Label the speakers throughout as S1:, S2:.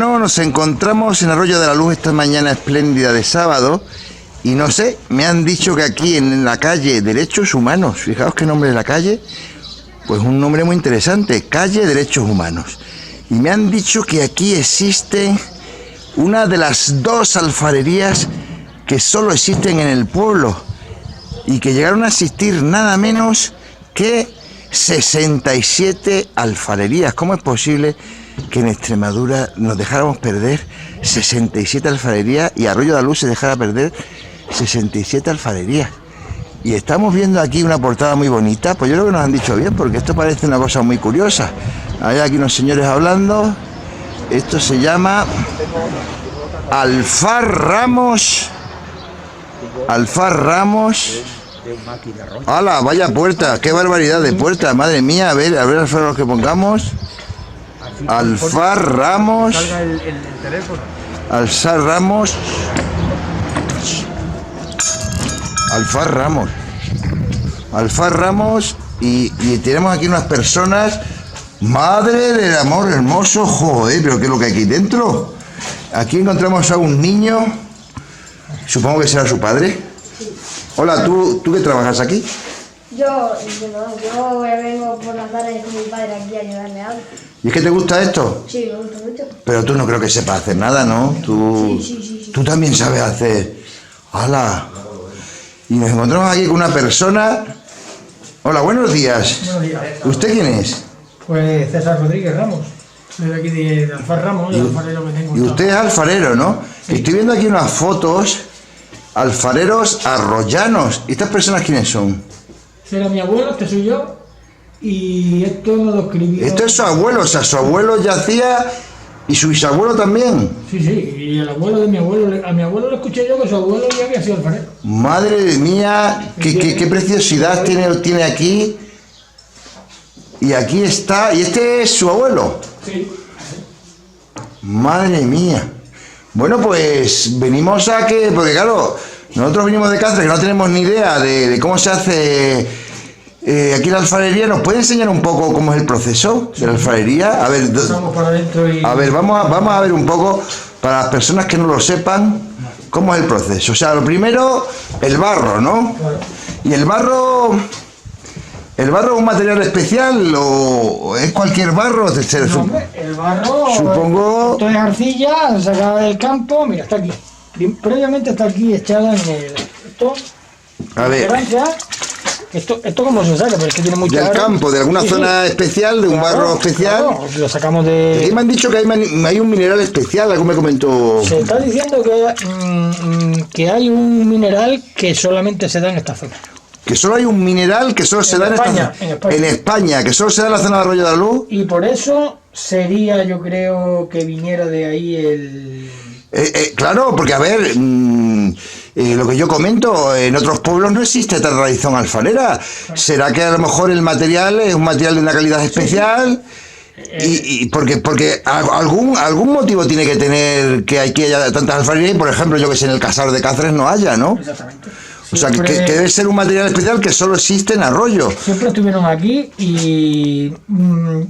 S1: No, nos encontramos en Arroyo de la Luz esta mañana espléndida de sábado y no sé, me han dicho que aquí en la calle Derechos Humanos, fijaos qué nombre de la calle, pues un nombre muy interesante, Calle Derechos Humanos. Y me han dicho que aquí existe una de las 2 alfarerías que solo existen en el pueblo y que llegaron a existir nada menos que 67 alfarerías. ¿Cómo es posible que en Extremadura nos dejáramos perder 67 alfarerías y Arroyo de la Luz se dejara perder 67 alfarerías? Y estamos viendo aquí una portada muy bonita, pues yo creo que nos han dicho bien, porque esto parece una cosa muy curiosa. Hay aquí unos señores hablando. Esto se llama Alfar Ramos. Alfar Ramos. ¡Hala! Vaya puerta, qué barbaridad de puerta, madre mía. A ver Alfar, los que pongamos. Alfar Ramos. Alfar Ramos. Alfar Ramos. Alfar Ramos. Y tenemos aquí unas personas. Madre del amor hermoso, joder, pero ¿qué es lo que hay aquí dentro? Aquí encontramos a un niño. Supongo que será su padre. Hola, ¿tú qué trabajas aquí?
S2: Yo vengo por las tardes con mi padre aquí a ayudarle a algo.
S1: ¿Y es que te gusta esto?
S2: Sí, me gusta mucho.
S1: Pero tú no creo que sepas hacer nada, ¿no?
S2: Sí.
S1: Tú también sabes hacer. ¡Hala! Y nos encontramos aquí con una persona. Hola, buenos días.
S3: Buenos días.
S1: ¿Usted quién es?
S3: Pues César Rodríguez Ramos. Soy de aquí de Alfar Ramos, el alfarero que tengo.
S1: Y usted es alfarero, ¿no?
S3: Sí.
S1: Estoy viendo aquí unas fotos. Alfareros arroyanos. ¿Y estas personas quiénes son?
S3: Ese era mi abuelo, este soy yo. Y esto me lo escribió.
S1: Esto es su abuelo, o sea, su abuelo ya hacía y su bisabuelo también.
S3: Sí, y el abuelo de mi abuelo. A mi abuelo le escuché yo que su abuelo ya había sido alfarero.
S1: Madre mía, qué preciosidad tiene aquí. Y aquí está, y este es su abuelo.
S3: Sí.
S1: Madre mía. Bueno, pues venimos a que, porque claro, nosotros venimos de Cáceres, que no tenemos ni idea de cómo se hace aquí la alfarería. ¿Nos puede enseñar un poco cómo es el proceso de la alfarería? A ver,
S3: Pasamos para adentro y...
S1: a ver, vamos a ver un poco, para las personas que no lo sepan, cómo es el proceso. O sea, lo primero, el barro, ¿no?
S3: Claro.
S1: Y el barro es un material especial o es cualquier barro.
S3: No, hombre, el barro...
S1: Supongo...
S3: Esto es arcilla sacada del campo. Mira, está aquí. Previamente está aquí echada en el... Esto...
S1: A ver...
S3: Esto cómo se saca, pero es que tiene mucho
S1: Del
S3: barro.
S1: campo, de alguna
S3: Sí,
S1: zona especial, de un barro especial.
S3: Claro, lo sacamos de...
S1: Aquí me han dicho que hay un mineral especial, algo me comentó.
S3: Se está diciendo que hay un mineral que solamente se da en esta zona.
S1: Que solo hay un mineral que solo se da en España, que solo se da en la zona de Arroyo de la Luz.
S3: Y por eso sería, yo creo, que viniera de ahí el...
S1: Claro, porque a ver, lo que yo comento, en otros pueblos no existe esta tradición alfarera. ¿Será que a lo mejor el material es un material de una calidad especial? Y porque algún motivo tiene que tener que haya tantas alfarerías y, por ejemplo, yo que sé, en el Casal de Cáceres no haya, ¿no?
S3: Exactamente.
S1: O sea, que debe ser un material especial que solo existe en Arroyo.
S3: Siempre estuvieron aquí y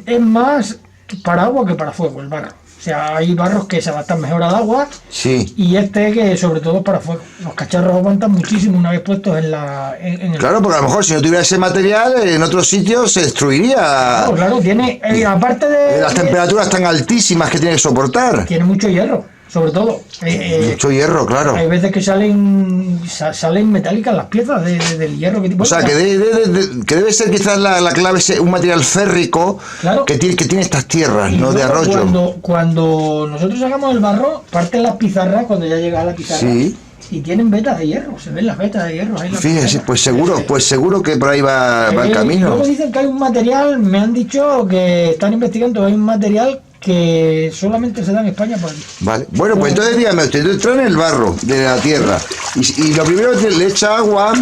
S3: es más para agua que para fuego el barro. O sea, hay barros que se adaptan mejor al agua.
S1: Sí.
S3: Y este que sobre todo es para fuego. Los cacharros aguantan muchísimo una vez puestos en el...
S1: Claro, porque a lo mejor si no tuviera ese material en otros sitios se destruiría.
S3: Claro, tiene, aparte de...
S1: Las temperaturas tan altísimas que tiene que soportar.
S3: Tiene mucho hierro, sobre todo.
S1: Mucho hierro, claro.
S3: Hay veces que salen metálicas las piezas del hierro que tipo.
S1: O sea, que debe ser quizás la clave un material férrico.
S3: Claro.
S1: que tiene estas tierras,
S3: Y
S1: no de
S3: luego
S1: Arroyo.
S3: Cuando nosotros sacamos el barro, parten las pizarras cuando ya llega a la pizarra.
S1: Sí.
S3: Y tienen vetas de hierro, se ven las vetas de hierro ahí en la
S1: Fíjese,
S3: pizarra.
S1: pues seguro que por ahí va el camino.
S3: Luego dicen que hay un material, me han dicho que están investigando, hay un material que solamente se da en España por aquí.
S1: Vale. Bueno, pues entonces dígame usted, traen el barro de la tierra y lo primero es que le echa agua.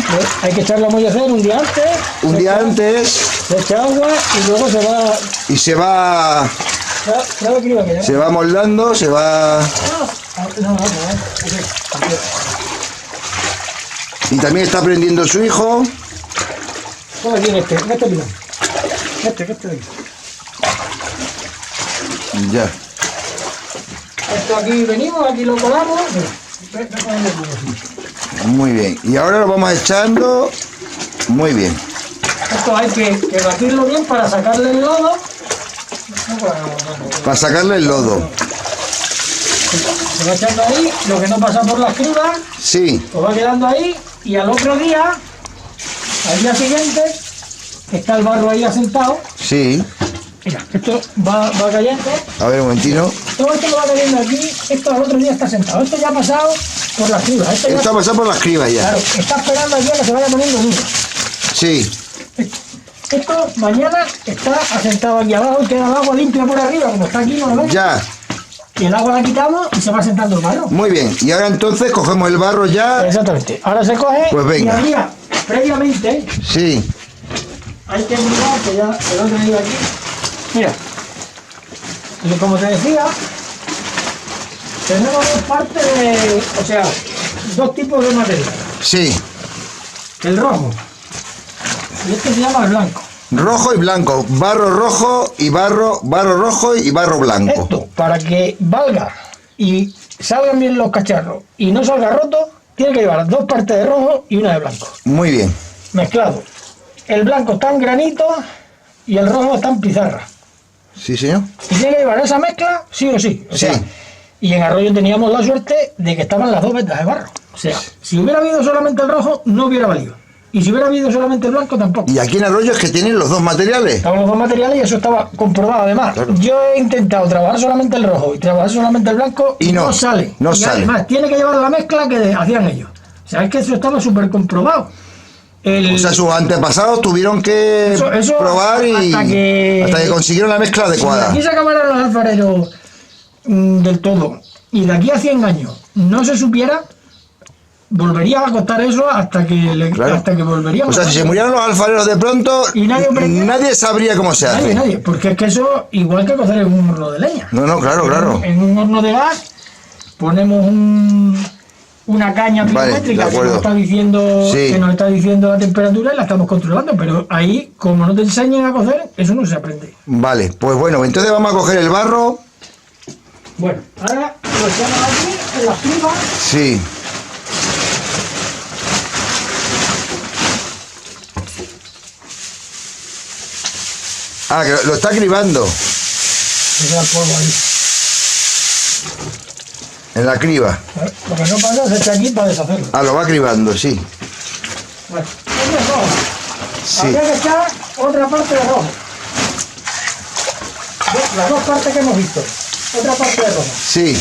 S3: Hay que echarlo a mollecer un día antes.
S1: Un día antes.
S3: Se echa agua y luego se va...
S1: Y se va... Se va moldando, se va...
S3: No.
S1: Y también está aprendiendo su hijo.
S3: Toma aquí en este pilón. Este de aquí.
S1: Ya.
S3: Esto aquí venimos, aquí lo colamos. Mira, ve poniendo el huevo.
S1: Muy bien. Y ahora lo vamos echando. Muy bien.
S3: Esto hay que batirlo bien para sacarle el lodo.
S1: Para sacarle el lodo.
S3: Se va echando ahí, lo que no pasa por las cribas,
S1: Sí,
S3: pues va quedando ahí y al otro día, al día siguiente, está el barro ahí asentado.
S1: sí.
S3: Mira, esto va cayendo.
S1: A ver, un momentino.
S3: Todo esto que va cayendo aquí, esto al otro día está sentado. Esto ya ha pasado por las cribas. Esto ya,
S1: Esto ha pasado por las cribas ya.
S3: claro, está esperando aquí a que se vaya poniendo duro.
S1: Sí.
S3: Esto mañana está asentado aquí abajo y queda el agua limpia por arriba, como está aquí, ¿no lo ves?
S1: Ya.
S3: Y el agua la quitamos y se va sentando el barro.
S1: Muy bien. Y ahora entonces cogemos el barro ya.
S3: Exactamente. Ahora se coge
S1: Pues venga.
S3: y habría, previamente,
S1: Sí.
S3: hay que mirar que ya el otro día aquí. Mira, y como te decía, tenemos dos partes de, o sea, dos tipos de material.
S1: Sí.
S3: El rojo y este se llama el blanco.
S1: Rojo y blanco. Barro rojo y barro rojo y barro blanco.
S3: Esto, para que valga y salgan bien los cacharros y no salga roto, tiene que llevar dos partes de rojo y una de blanco.
S1: Muy bien.
S3: Mezclado. El blanco está en granito y el rojo está en pizarra.
S1: Sí, señor.
S3: Y tiene que llevar esa mezcla sí o sí. O sea,
S1: Sí.
S3: y en Arroyo teníamos la suerte de que estaban las dos vetas de barro. O sea, si hubiera habido solamente el rojo, no hubiera valido. Y si hubiera habido solamente el blanco, tampoco.
S1: Y aquí en Arroyo es que tienen los dos materiales.
S3: Estaban los dos materiales y eso estaba comprobado. Además,
S1: Claro.
S3: yo he intentado trabajar solamente el rojo y trabajar solamente el blanco
S1: Y no
S3: sale.
S1: no
S3: y
S1: sale.
S3: además, tiene que llevar la mezcla que hacían ellos. O sea, es que eso estaba súper comprobado.
S1: O sea, sus antepasados tuvieron que
S3: Eso
S1: probar y
S3: hasta que
S1: consiguieron la mezcla
S3: Si
S1: adecuada.
S3: aquí se acabaran los alfareros del todo y de aquí a 100 años no se supiera, volvería a costar eso hasta que,
S1: Claro.
S3: hasta que volveríamos.
S1: O sea, si se murieran los alfareros de pronto,
S3: Y nadie
S1: sabría cómo se hace.
S3: Nadie, porque es que eso igual que cocer en un horno de leña.
S1: No, no, claro, claro.
S3: En un horno de gas ponemos una caña
S1: Vale,
S3: pirométrica
S1: de
S3: que
S1: acuerdo.
S3: nos está diciendo
S1: Sí.
S3: que nos está diciendo la temperatura y la estamos controlando, pero ahí como no te enseñan a cocer, eso no se aprende.
S1: Vale, pues bueno, entonces vamos a coger el barro.
S3: Bueno, ahora lo echamos aquí en las cribas.
S1: Sí. Ah, que lo está cribando
S3: Que queda el polvo ahí.
S1: en la criba.
S3: Lo que no pasa se echa aquí para deshacerlo.
S1: Ah, lo va cribando, sí.
S3: Bueno, este es rojo.
S1: Sí.
S3: Habría que echar otra parte de rojo. Las dos partes que hemos visto. Otra parte de rojo.
S1: Sí.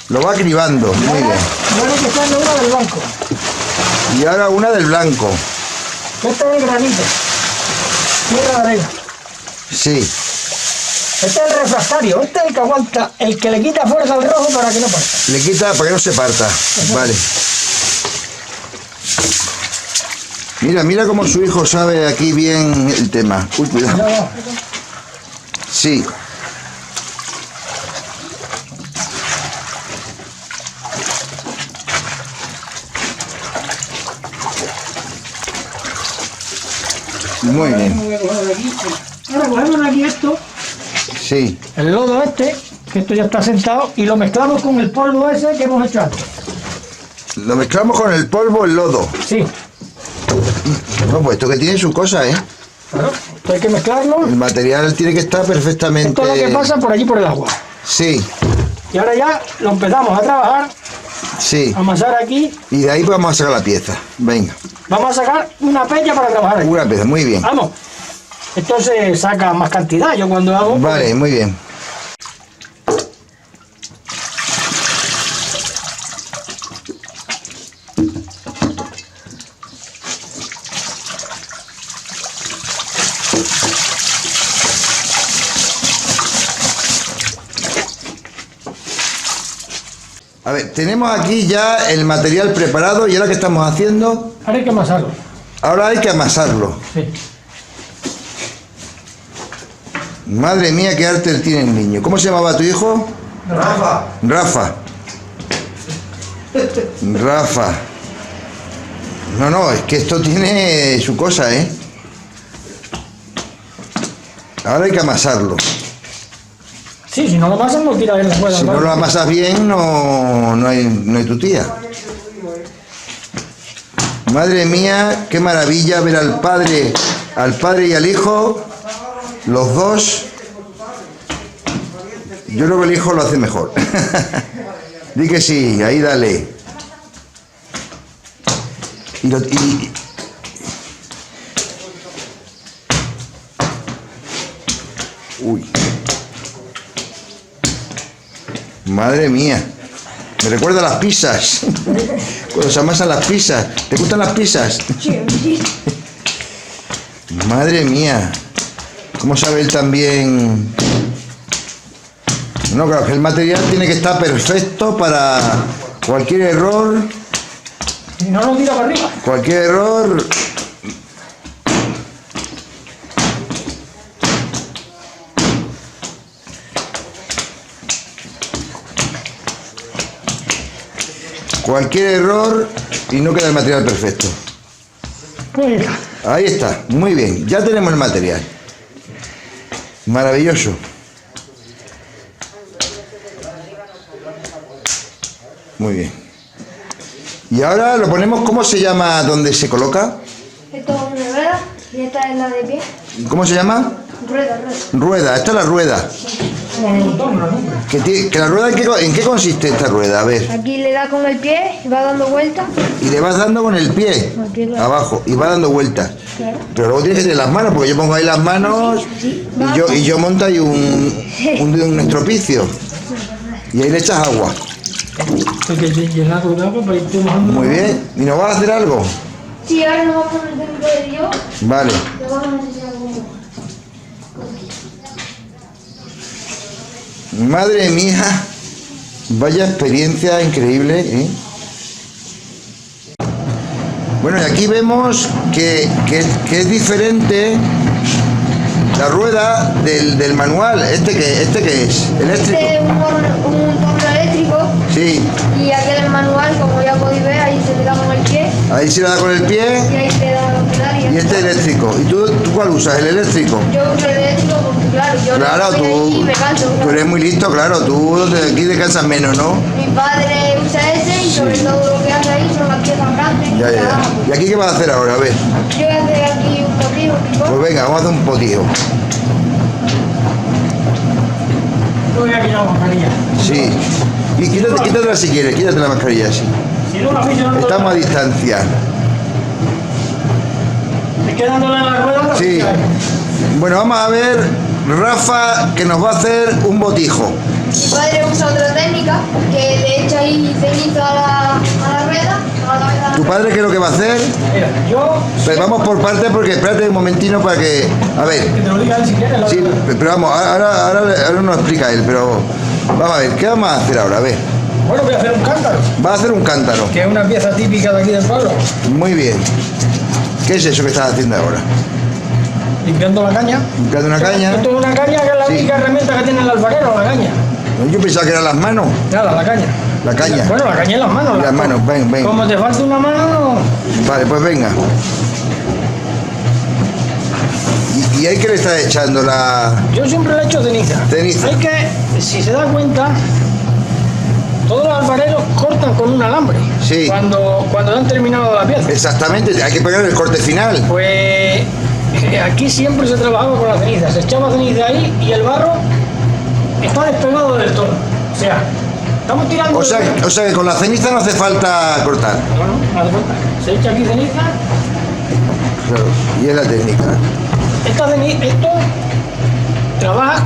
S1: Lo va cribando, muy bien.
S3: Bueno, que echarle una del blanco.
S1: Y ahora una del blanco.
S3: Este es el granito. Tierra de arena.
S1: Sí.
S3: Este es el refractario. Este es el que aguanta, el que le quita fuerza al rojo para que no parta.
S1: Le quita para que no se parta. Vale. Mira, mira cómo su hijo sabe aquí bien el tema. Uy, cuidado.
S3: Ya va.
S1: Sí. Muy bien.
S3: Voy a coger de aquí. Ahora cogemos aquí esto,
S1: Sí.
S3: el lodo este, que esto ya está sentado, y lo mezclamos con el polvo ese que hemos hecho antes.
S1: Lo mezclamos con el polvo, el lodo.
S3: Sí,
S1: No, pues esto que tiene su cosa, ¿eh?
S3: claro. Esto hay que mezclarlo.
S1: El material tiene que estar perfectamente...
S3: Esto es lo que pasa por allí por el agua.
S1: Sí,
S3: Y ahora ya lo empezamos a trabajar,
S1: sí.
S3: a amasar aquí.
S1: Y de ahí vamos a sacar la pieza. Venga.
S3: Vamos a sacar una peña para trabajar aquí.
S1: Una pieza, muy bien.
S3: Vamos. Esto se saca más cantidad. Yo cuando hago...
S1: Vale, muy bien. A ver, tenemos aquí ya el material preparado y ahora ¿qué estamos haciendo?
S3: Ahora hay que amasarlo.
S1: Ahora hay que amasarlo.
S3: Sí.
S1: Madre mía, qué arte tiene el niño. ¿Cómo se llamaba tu hijo?
S3: Rafa.
S1: Rafa. Rafa. No, no, es que esto tiene su cosa, ¿eh? Ahora hay que amasarlo.
S3: Sí, si no lo amasas no tira en la rueda.
S1: Si no lo amasas bien, no hay tu tía. Madre mía, qué maravilla ver al padre y al hijo, los dos. Yo creo que el hijo lo hace mejor. Di que sí, ahí dale. Uy. Madre mía. Me recuerda a las pizzas. Cuando se amasan las pizzas. ¿Te gustan las pizzas?
S2: Sí.
S1: Madre mía. ¿Cómo sabe él también? No, claro, que el material tiene que estar perfecto para cualquier error.
S3: No lo tira para arriba.
S1: Cualquier error. Cualquier error y no queda el material perfecto.
S3: Pues
S1: Ahí está, muy bien, ya tenemos el material. Maravilloso. Muy bien. Y ahora lo ponemos, ¿cómo se llama donde se coloca?
S2: Esto es una rueda y esta es la de pie.
S1: ¿Cómo se llama?
S2: Rueda.
S1: Rueda, esta es la rueda. Que la rueda, ¿en qué consiste esta rueda? A ver.
S2: Aquí le da con el pie y va dando vueltas.
S1: Y le vas dando con el pie,
S2: Con el pie, claro.
S1: abajo, y va dando vueltas.
S2: Claro.
S1: Pero luego tienes que tener las manos, porque yo pongo ahí las manos
S2: Sí.
S1: y yo monto ahí un estropicio. Y ahí le echas agua.
S3: hay que llenarlo de agua para ir mojando.
S1: Muy bien. ¿Y nos vas a hacer algo?
S2: Sí, ahora nos vamos a poner dentro de Dios.
S1: Vale.
S2: Le vamos a enseñar cómo.
S1: Madre mía, vaya experiencia increíble, ¿eh? Bueno, y aquí vemos que es diferente la rueda del manual. ¿Este qué es? ¿Eléctrico?
S2: Este es un torno eléctrico
S1: Sí,
S2: y aquel es manual, como ya podéis ver, ahí se le da con el pie
S1: ahí se le da con el
S2: y
S1: pie
S2: ahí te da los pedales.
S1: y este eléctrico. ¿Y tú cuál usas? ¿El eléctrico?
S2: Yo uso el eléctrico porque claro, yo
S1: Claro,
S2: no voy ahí y me canso.
S1: tú
S2: Claro.
S1: eres muy listo, claro, tú de aquí descansas menos, ¿no?
S2: Mi padre usa ese y sobre todo lo que hace ahí son las piezas grandes.
S1: Ya. ¿Y aquí qué vas a hacer ahora? A ver,
S2: Yo voy a hacer aquí un poquito,
S1: pues venga, vamos a hacer un potijo.
S3: Yo voy a quitar la mascarilla.
S1: Sí. Y quítatela si quieres, quítate la mascarilla, sí.
S3: Si no la piso, no
S1: Estamos a distancia.
S3: ¿Me queda dándole a la rueda?
S1: Sí. Bueno, vamos a ver, Rafa, que nos va a hacer un botijo.
S2: Mi padre usa otra técnica que le echa ahí ceniza a la rueda, a la cabeza.
S1: ¿Tu padre qué es lo que va a hacer?
S3: Mira, yo,
S1: Pues vamos por partes porque espérate un momentino para que... A ver,
S3: que te lo diga él si quieres.
S1: sí, pero vamos, ahora nos explica él, pero... Vamos a ver, ¿qué vamos a hacer ahora? A ver,
S3: Bueno, voy a hacer un cántaro,
S1: va a hacer un cántaro.
S3: que es una pieza típica de aquí del pueblo.
S1: Muy bien. ¿Qué es eso que estás haciendo ahora?
S3: Limpiando la caña.
S1: ¿Limpiando una caña?
S3: Esto es una caña que es la
S1: Sí.
S3: única herramienta que tiene el alfarero, la caña.
S1: Yo pensaba que eran las manos.
S3: Nada, la caña.
S1: La caña.
S3: Bueno, la caña en las manos.
S1: Y las manos, ven.
S3: Como te falta una mano,
S1: Vale, pues venga. ¿Y ahí qué le estás echando?
S3: yo siempre le echo ceniza.
S1: Ceniza.
S3: Hay que, si se da cuenta, todos los alfareros cortan con un alambre.
S1: Sí.
S3: Cuando han terminado la pieza.
S1: Exactamente, hay que pegar el corte final.
S3: Pues aquí siempre se trabajaba con la ceniza. Se echaba ceniza ahí y el barro está despegado del todo. O sea, estamos tirando...
S1: O sea que con la ceniza no hace falta cortar.
S3: No, haz de cuenta. Se echa aquí ceniza.
S1: Claro, y es la técnica.
S3: Esto trabaja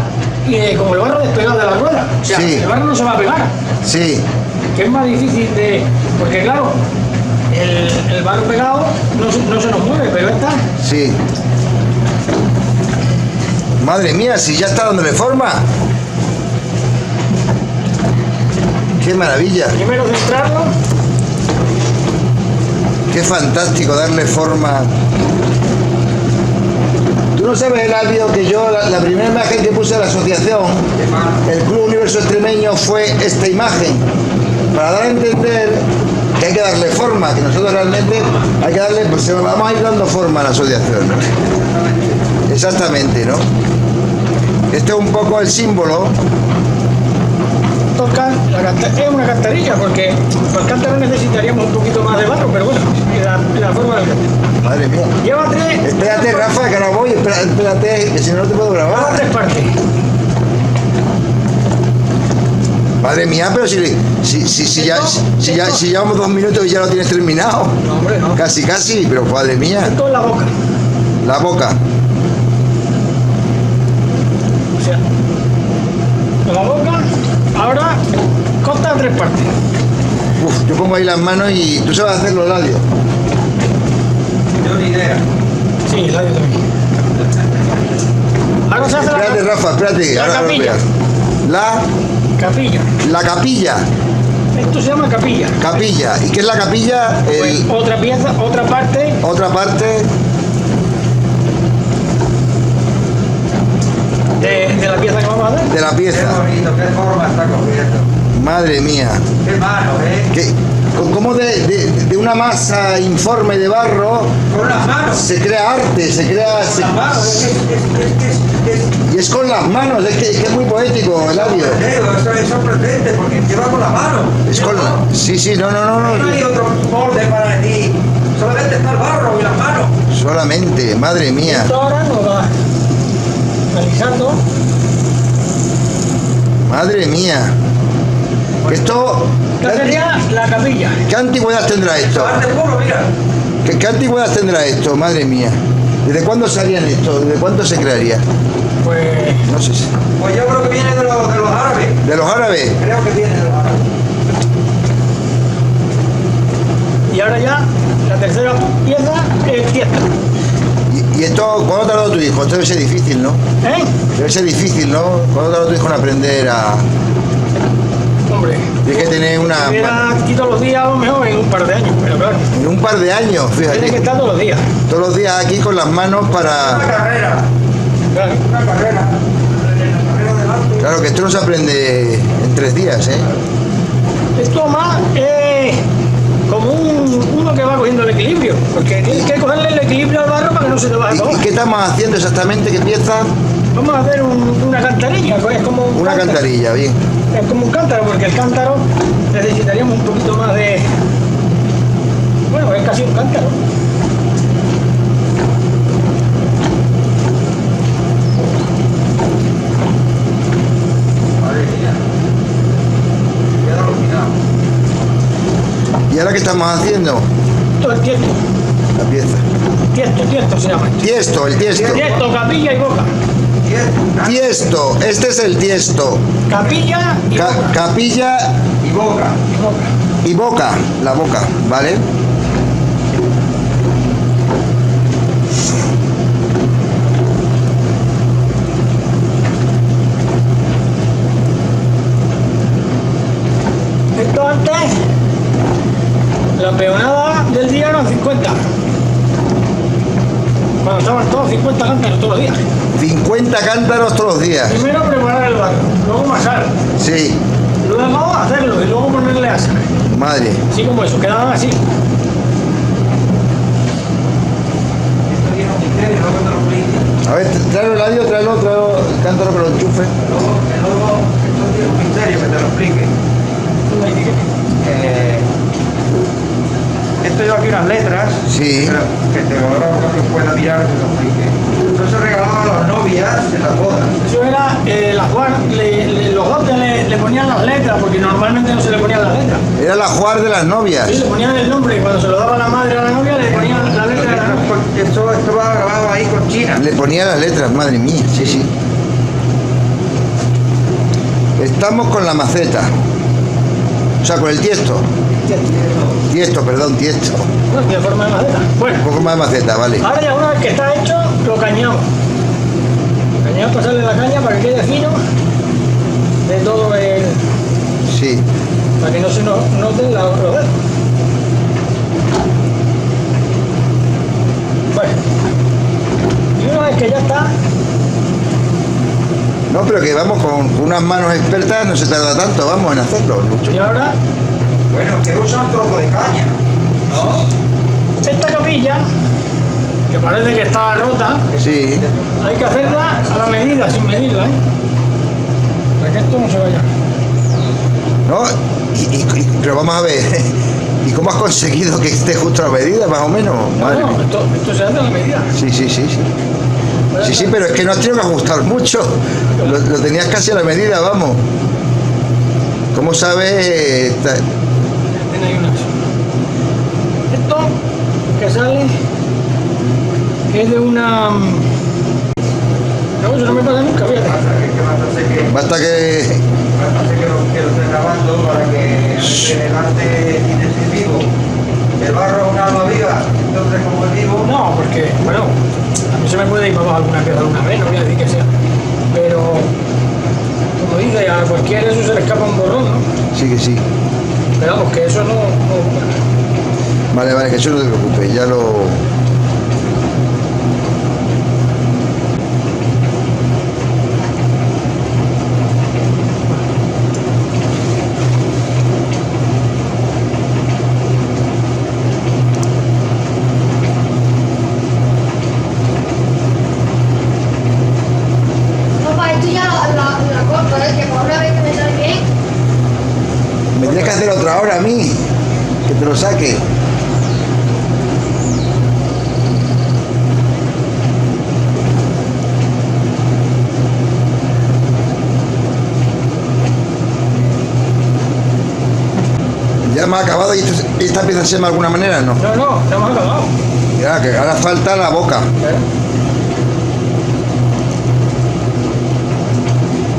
S3: como el barro despegado de la rueda. O sea,
S1: Sí.
S3: el barro no se va a pegar.
S1: Sí,
S3: Que es más difícil de... Porque claro, el barro pegado no se nos mueve, pero esta...
S1: sí. Madre mía, si ya está dándole forma. Qué maravilla,
S3: Primero centrarlo.
S1: qué fantástico darle forma. Tú no sabes, Eladio, que yo la primera imagen que puse a la asociación, el Club Universo Extremeño, fue esta imagen, para dar a entender que hay que darle forma, que nosotros realmente hay que darle, pues vamos a ir dando forma a la asociación. Exactamente, ¿no? Este es un poco el símbolo.
S3: Es una cantarilla, porque para el cántaro necesitaríamos un poquito más de barro, pero bueno, la forma del cántaro.
S1: Madre mía.
S3: Lleva tres.
S1: Espérate, Rafa, que no voy. Espérate, que si no, no te puedo
S3: Lleva
S1: grabar.
S3: tres partes.
S1: Madre mía, pero si ya llevamos 2 minutos y ya lo tienes terminado.
S3: No, hombre, no.
S1: Casi, pero madre mía.
S3: Esto es la boca.
S1: La boca.
S3: O sea, la boca, ahora corta en tres partes.
S1: Uf, yo pongo ahí las manos y tú sabes hacerlo, Ladio.
S4: Yo ni idea.
S3: Sí, la yo también. Ahora se hace
S1: Espérate, Rafa, espérate.
S3: la
S1: ahora lo
S3: capilla.
S1: veas.
S3: Capilla.
S1: La capilla.
S3: Esto se llama capilla.
S1: Capilla. ¿Y qué es la capilla?
S3: Pues, otra pieza, otra parte.
S1: Otra parte.
S3: De la pieza que vamos a hacer.
S1: De la
S4: Qué
S1: pieza.
S4: bonito, qué forma está cogiendo.
S1: Madre mía.
S4: Qué mano,
S1: Como de una masa informe de barro
S4: Con las manos.
S1: se crea arte, se crea...
S4: Con las manos.
S1: Y es con las manos, es que es muy poético, Eladio.
S4: Es sorprendente porque lleva con la mano.
S1: Es con sí, no.
S4: No hay otro molde para decir. Solamente está el barro y las manos.
S1: Solamente, madre mía.
S3: Esto ahora nos va analizando.
S1: Madre mía. Esto...
S3: Esta sería la capilla.
S1: ¿Qué antigüedad tendrá esto?
S4: Arte puro, mira.
S1: ¿Qué antigüedad tendrá esto? Madre mía. ¿Desde cuándo se harían esto? ¿Desde cuándo se crearía?
S3: Pues
S1: No sé si...
S4: Pues yo creo que viene de los árabes.
S1: ¿De los árabes?
S4: Creo que viene de los árabes.
S3: y ahora ya la tercera pieza es tiesto.
S1: ¿Y esto, cuándo tardó tu hijo? Esto debe ser difícil, ¿no?
S3: ¿Eh?
S1: Debe ser difícil, ¿no? ¿Cuándo tardó tu hijo en aprender a...?
S3: Hombre.
S1: Tienes que tener una...
S3: Si hubiera aquí todos los días, a lo mejor en un par de años, pero claro.
S1: En un par de años,
S3: Tiene que
S1: fíjate.
S3: estar todos los días.
S1: Todos los días aquí con las manos
S4: Una
S1: para...
S4: carrera.
S3: Claro.
S4: Una carrera. La carrera del arte.
S1: Claro que esto no se aprende en 3 días, ¿eh?
S3: Esto más es como uno que va cogiendo el equilibrio, porque tienes que cogerle el equilibrio al barro para que no se te vaya
S1: ¿Y
S3: todo.
S1: qué estamos haciendo exactamente? ¿Qué pieza?
S3: Vamos a hacer una cantarilla, pues es como un
S1: Una
S3: cántaro.
S1: cantarilla, bien.
S3: Es como un cántaro, porque el cántaro necesitaríamos un poquito más de... Bueno, es casi un cántaro.
S4: Madre mía. Queda alucinado.
S1: ¿Y ahora qué estamos haciendo?
S3: Esto es tiesto.
S1: La pieza.
S3: Tiesto se llama.
S1: Tiesto, el tiesto.
S3: Tiesto, capilla y boca.
S1: Tiesto, este es el tiesto.
S3: Capilla y boca.
S1: Capilla
S4: Y boca.
S3: Y boca.
S1: y boca, la boca, ¿vale?
S3: Esto antes, la peonada del día eran 50. Cuando estaban todos 50 cántaros todos los días.
S1: 50 cántaros todos los días.
S3: Primero preparar el barro, luego masar,
S1: Sí,
S3: luego hacerlo y luego ponerle asa.
S1: madre.
S3: Así como eso, quedaban así.
S4: Esto tiene un misterio, luego te lo explico.
S1: A ver, tráelo el radio, tráelo el cántaro que lo enchufe.
S4: Luego, esto tiene un misterio, que te lo explique. Esto lleva aquí unas letras.
S1: Sí.
S4: Pero que te ahora que pueda mirar, te lo explique. Eso se regalaba a las novias en las bodas.
S3: Eso era, los dotes le ponían las letras, porque normalmente no se le ponían las letras.
S1: Era la juar de las novias.
S3: Sí, le ponían el nombre y cuando se lo daba la madre a la novia le ponían la letra de la novia.
S4: Esto va grabado ahí con China.
S1: Le ponía las letras, madre mía, sí, sí. Estamos con la maceta. O sea, con el tiesto. Tiesto, perdón, tiesto.
S3: No, tiene forma de madera. Bueno,
S1: Un poco más de maceta, vale.
S3: ahora ya una vez que está hecho, lo cañamos. Cañamos pasarle la caña para que quede fino de todo el...
S1: Sí.
S3: para que no se nos noten los dedos. Bueno, y una vez que ya está,
S1: No, pero que vamos con unas manos expertas, no se tarda tanto, vamos en hacerlo, Lucho.
S3: y ahora
S4: Bueno, que usa un trozo de caña. ¿No?
S3: esta capilla que parece que está rota,
S1: Sí.
S3: hay que hacerla a la medida, sin medirla, ¿eh? Para que esto no se vaya.
S1: ¿No? Pero vamos a ver, ¿y cómo has conseguido que esté justo a la medida, más o menos? Madre
S3: No,
S1: mía.
S3: esto se hace a la medida.
S1: Sí, sí, sí, sí. Sí, sí, pero es que no has tenido que ajustar mucho. Lo tenías casi a la medida, vamos. ¿Cómo sabes?
S3: Tiene ahí una. Esto que sale es de una. No, eso no me pasa nunca, fíjate.
S4: ¿Qué más hace que
S1: Basta que...
S4: lo esté grabando para que el arte tiene ese vivo? El barro es un alma viva, entonces como es vivo,
S3: No, porque, bueno, a mí se me puede ir para abajo alguna pieza alguna vez, no voy a decir que sea. Pero, como dice, a cualquier eso se le escapa un borrón, ¿no?
S1: Sí, que sí.
S3: Pero vamos, que eso no.
S1: Vale, vale, que eso no te preocupes, ya lo...
S2: Papá, esto ya la corto, que por una vez que me sale bien.
S1: Me tienes que hacer otra hora a mí, que te lo saque. Ya me ha acabado y esta pieza se llama de alguna manera, ¿no?
S3: No, no, ya hemos acabado.
S1: Ya, que ahora falta la boca.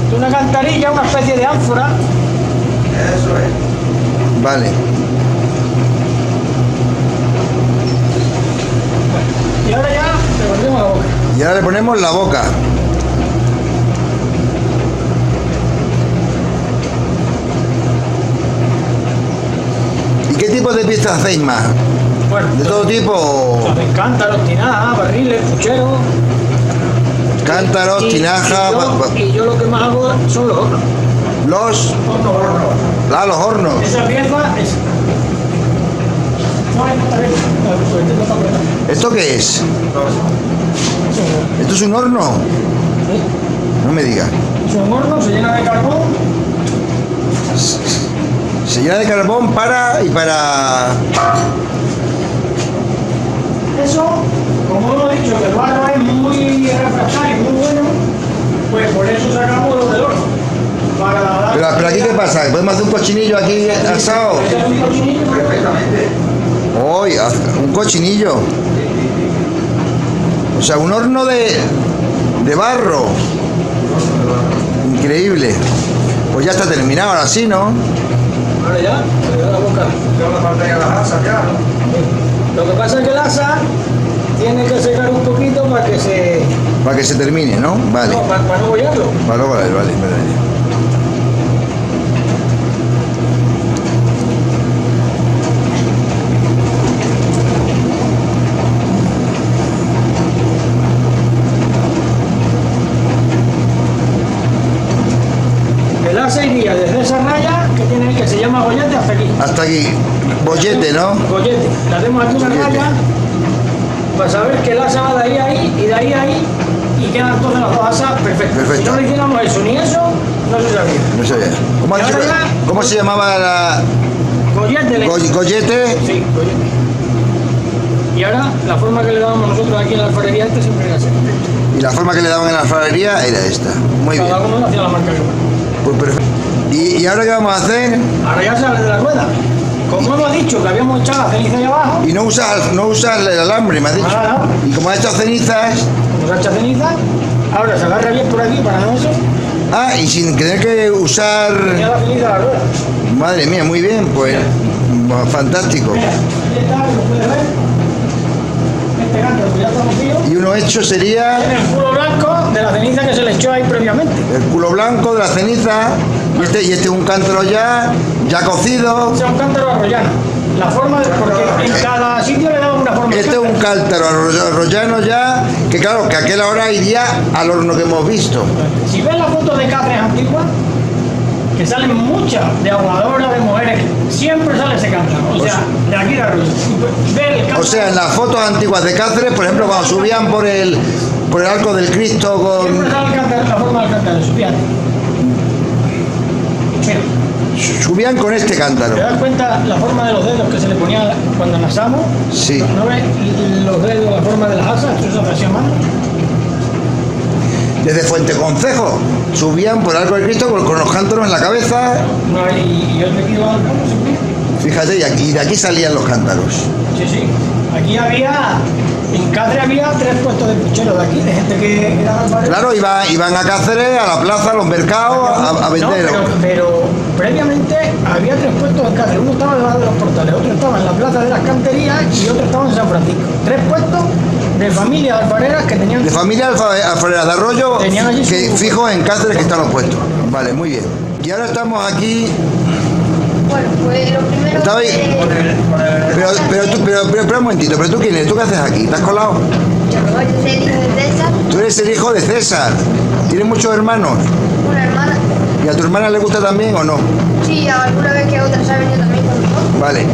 S3: Es una cantarilla, una especie de ánfora.
S4: eso es.
S1: Vale.
S3: Y ahora ya le pondremos la boca.
S1: Y ahora le ponemos la boca. ¿Y qué tipo de piezas hacéis más?
S3: Bueno,
S1: ¿De todo tipo?
S3: me encanta, tinajas, barriles, pucheros.
S1: Cántaros, tinajas,
S3: Y yo lo que más hago son los hornos.
S1: los... los hornos.
S3: Esa pieza es. No, está bien. No está apretado.
S1: ¿Esto qué es? ¿Esto es un horno? No me digas.
S3: Es un horno, se llena de carbón.
S1: Se llena de carbón para...
S3: Eso, como hemos dicho, que el barro es muy refractario y muy bueno, pues por eso sacamos los del horno. Para dar.
S1: Pero aquí, ¿qué pasa? ¿Podemos hacer un cochinillo aquí asado?
S3: Ese es un cochinillo.
S4: Perfectamente.
S1: Hoy, un cochinillo. O sea, un horno de barro. Increíble. Pues ya está terminado, ahora sí, ¿no?
S3: Ahora ya, le da la boca.
S4: Solo falta que las asas ya, ¿no?
S3: Lo que pasa es que el asa tiene que secar un poquito para que se.
S1: Para que se termine, ¿no? Vale.
S3: No, para no bollarlo.
S1: Vale.
S3: El asa iría desde esa raya que se llama gollete hasta aquí.
S1: Hasta aquí. Bollete, ¿no?
S3: Gollete. Le hacemos aquí una
S1: Gollete.
S3: raya para saber que el asa va de ahí a ahí y de ahí a ahí y quedan entonces las dos asas perfectas.
S1: Perfecto.
S3: Si no le hiciéramos eso ni eso, no se sabría.
S1: No sabía. ¿Cómo,
S3: Y
S1: has dicho
S3: ahora
S1: que-
S3: ya-
S1: ¿Cómo se llamaba la
S3: Gollete.
S1: gollete?
S3: Sí, gollete. Y ahora la forma que le damos nosotros aquí en la alfarería esta siempre era así.
S1: Y la forma que le daban en la alfarería era esta. Muy bien.
S3: Cada uno hacía la marca que fuera.
S1: Pues perfecto. ¿Y ahora qué vamos a hacer?
S3: Ahora ya sale de la rueda. Como hemos dicho que habíamos echado la ceniza ahí abajo,
S1: Y no usas el alambre, me has dicho.
S3: Nada.
S1: Y como has hecho cenizas...
S3: nos ha hecho ceniza, ahora se agarra bien por aquí para no eso,
S1: Ah, y sin tener que usar...
S3: y ya la ceniza a la rueda.
S1: Madre mía, muy bien, pues... Fantástico.
S3: Mira, aquí está, lo puedes ver. Este cántaro pues ya está metido.
S1: Y uno hecho sería
S3: Tiene el culo blanco de la ceniza que se le echó ahí previamente.
S1: el culo blanco de la ceniza. Y este es un cántaro ya cocido.
S3: Ese es un cántaro arroyano. La forma, porque en cada sitio le daban una forma.
S1: Este es un cántaro arroyano ya, que claro, que aquel ahora iría al horno que hemos visto.
S3: Si ves las fotos de Cáceres antiguas, que salen muchas de aguadoras, de mujeres siempre sale ese cántaro. O sea, de aquí de arriba. Ver el cántaro.
S1: O sea, en las fotos antiguas de Cáceres, por ejemplo, cuando subían por el arco del Cristo con...
S3: Siempre sale el cántaro, la forma del cántaro, fíjate. Mira.
S1: Subían con este cántaro.
S3: ¿Te das cuenta la forma de los dedos que se le ponía cuando enlazamos?
S1: Sí.
S3: ¿No ves los dedos, la forma de las asas? Eso se hacía a mano.
S1: Desde Fuenteconcejo subían por el arco del Cristo con los cántaros en la cabeza.
S3: No, y yo me iba al campo siempre.
S1: Fíjate, y de aquí salían los cántaros.
S3: Sí, sí. Aquí había, en Cáceres había 3 puestos de pucheros de aquí, de gente que era alfarero.
S1: Claro, iban a Cáceres, a la plaza, a los mercados, a vender.
S3: No, pero previamente había 3 puestos en Cáceres. Uno estaba debajo de los portales, otro estaba en la plaza de las canterías y otro estaba en San Francisco. 3 puestos de familias alfareras que tenían...
S1: De familia alfarera de Arroyo,
S3: Tenían allí
S1: que
S3: su-
S1: fijo en Cáceres que están los puestos. Vale, muy bien. Y ahora estamos aquí.
S2: Bueno, pues lo primero
S1: Estaba ahí. Pero un momentito, ¿pero tú quién eres? ¿Tú qué haces aquí? ¿Te has colado?
S2: yo soy el hijo de César,
S1: Tú eres el hijo de César. ¿Tienes muchos hermanos?
S2: una hermana.
S1: ¿Y a tu hermana le gusta también o no?
S2: Sí, alguna vez que otra se ha venido también con nosotros.
S1: Vale.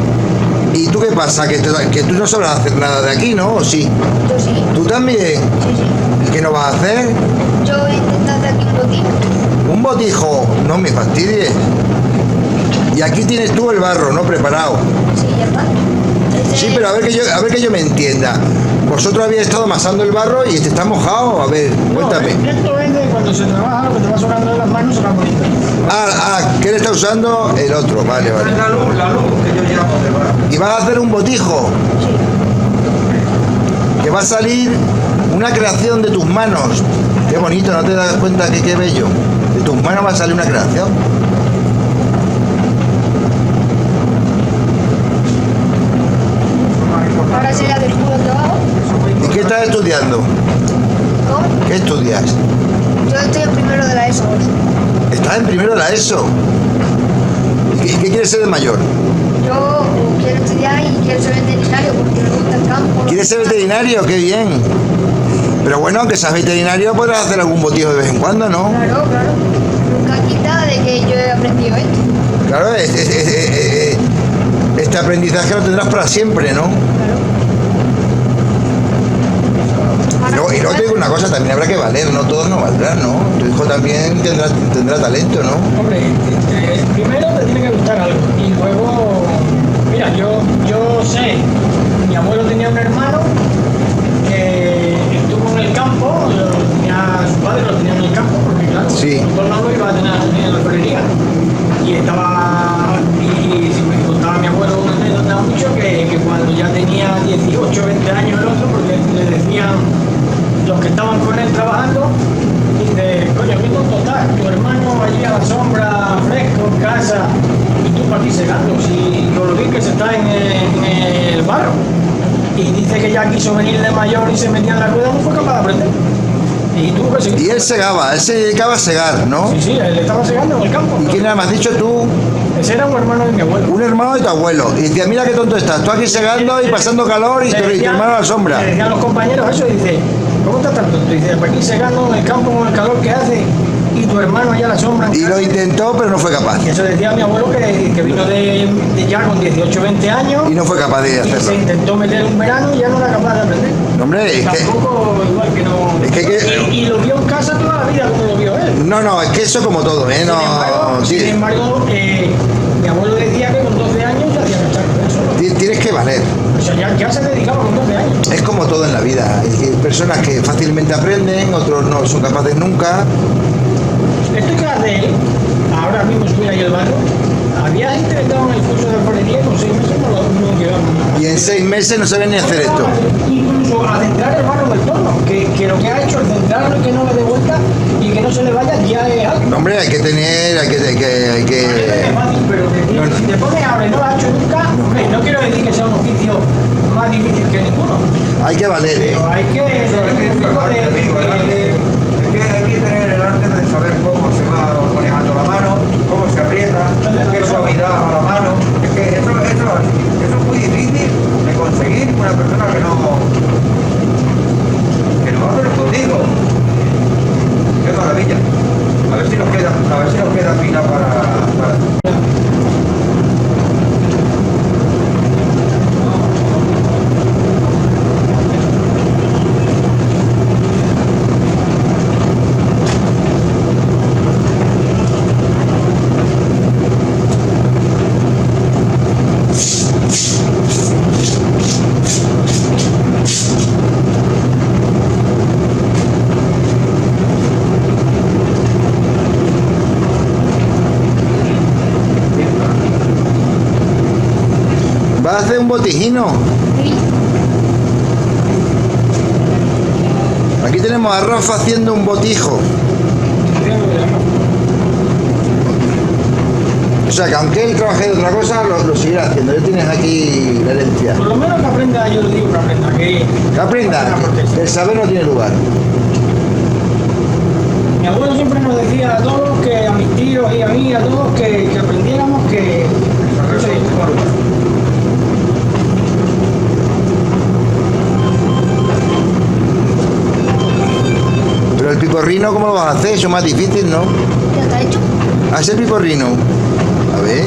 S1: ¿Y tú qué pasa? Que tú no sabes hacer nada de aquí, ¿no? ¿O sí?
S2: Yo sí,
S1: ¿Tú también?
S2: sí, sí.
S1: ¿Qué no vas a hacer?
S2: Yo voy a intentar hacer aquí un botín.
S1: Un botijo. No me fastidies. Y aquí tienes tú el barro, ¿no? Preparado.
S2: Sí, ya está.
S1: Sí, pero a ver que yo me entienda. Vosotros habéis estado amasando el barro y este está mojado. A ver, cuéntame.
S3: No, esto es de cuando se trabaja, lo que te va sobrando de las manos se va bonito.
S1: ¿Qué le está usando? El otro, vale,
S4: Es
S1: vale.
S4: la luz que yo llamo de barro.
S1: Y vas a hacer un botijo. Que va a salir una creación de tus manos. Qué bonito, ¿no te das cuenta que qué bello? De tus manos va a salir una creación.
S2: Ahora se le hace el puro trabajo.
S1: ¿Y qué estás estudiando?
S2: ¿Cómo?
S1: ¿Qué estudias?
S2: Yo estoy en primero de la ESO.
S1: Estás en primero de la ESO. ¿Y qué quieres ser de mayor?
S2: Yo quiero estudiar y quiero ser veterinario porque me gusta el campo.
S1: ¿Quieres ser veterinario? ¡Qué bien! Pero bueno, aunque seas veterinario podrás hacer algún botijo de vez en cuando, ¿no?
S2: Claro, claro. Nunca quita de que yo he aprendido esto.
S1: Claro, este aprendizaje lo tendrás para siempre, ¿no?
S2: Claro.
S1: Y luego te digo una cosa, también habrá que valer, no todos no valdrán, ¿no? Tu hijo también tendrá talento, ¿no?
S3: Hombre, primero te tiene que gustar algo y luego, mira, yo sé, mi abuelo tenía un hermano que estuvo en el campo, su padre lo tenía en el campo, porque claro,
S1: Sí.
S3: por no lo iba a tener en la ferrería. Y estaba, y si me contaba mi abuelo una anécdota mucho que cuando ya tenía 18, 20 años el otro, porque le decían los que estaban con él trabajando, dice, coño, qué tonto estás, tu hermano allí a la sombra, fresco, en casa, y tú para aquí secando, si con lo bien que se está en el barro. Y dice que ya quiso venir de mayor y se metía en la rueda, no fue capaz de aprender. Y tuvo que seguir.
S1: Y él segaba, él se dedicaba a segar, ¿no?
S3: Sí, sí, él estaba segando en el campo.
S1: ¿Y quién era? ¿Me has dicho tú?
S3: Ese era un hermano de mi abuelo.
S1: Un hermano de tu abuelo. Y decía, mira qué tonto estás, tú aquí segando y pasando calor y tu hermano a la sombra.
S3: Le decían los compañeros eso y dice, ¿cómo estás tan tonto? Y dice, pues aquí segando en el campo con el calor que hace y tu hermano allá a la sombra. en
S1: Y lo
S3: casa".
S1: intentó, pero no fue capaz.
S3: Y eso decía mi abuelo que vino de ya con 18, 20 años
S1: Y no fue capaz de
S3: y se
S1: hacerlo.
S3: intentó meter un verano y ya no era capaz de aprender.
S1: No, hombre, es que...
S3: Tampoco igual que no.
S1: Es que-
S3: y lo vio en casa toda la vida como lo vio él.
S1: No, es que eso como todo, ¿eh? No,
S3: Sin embargo, mi abuelo decía que con 12 años ya hacía cacharro eso.
S1: tienes que valer.
S3: O sea, ya se dedicaba con 12 años.
S1: Es como todo en la vida. Hay personas que fácilmente aprenden, otros no son capaces nunca.
S3: Esto que hace él, ahora mismo estuviera ahí el barro, había gente que estaba en el curso de alfarería y con 6 meses no llegaban.
S1: Y en 6 meses no saben ni hacer esto.
S3: Incluso a centrar el barro en el torno, que lo que ha hecho es centrarlo y que no le dé vuelta y que no se le vaya ya es algo.
S1: No, hombre, hay que tener, hay
S3: Es
S1: que...
S3: fácil, pero si te pones ahora y no lo has hecho nunca, hombre, no quiero decir que sea un oficio más difícil que ninguno,
S1: Hay que valer, ¿eh?
S3: pero hay que tener un poco
S4: Es que hay que tener el arte de saber cómo se va manejando la mano, cómo se aprieta, qué suavidad a la mano. Es que eso es muy difícil de conseguir una persona que no hace lo contigo. Qué maravilla. A ver si nos queda pila para...
S1: botijino.
S2: Sí.
S1: Aquí tenemos a Rafa haciendo un botijo. O sea que aunque él trabaje de otra cosa, lo seguirá haciendo. Ya tienes aquí la herencia.
S3: Por lo menos que aprenda, yo le digo que aprenda.
S1: Que aprenda, que el saber no tiene lugar.
S3: Mi abuelo siempre nos decía a todos, que a mis tíos y a mí, a todos, que aprendiéramos que...
S1: Pero el piporrino, ¿cómo lo vas a hacer? Eso es más difícil, ¿no?
S2: Ya está hecho.
S1: Hacer piporrino. A ver.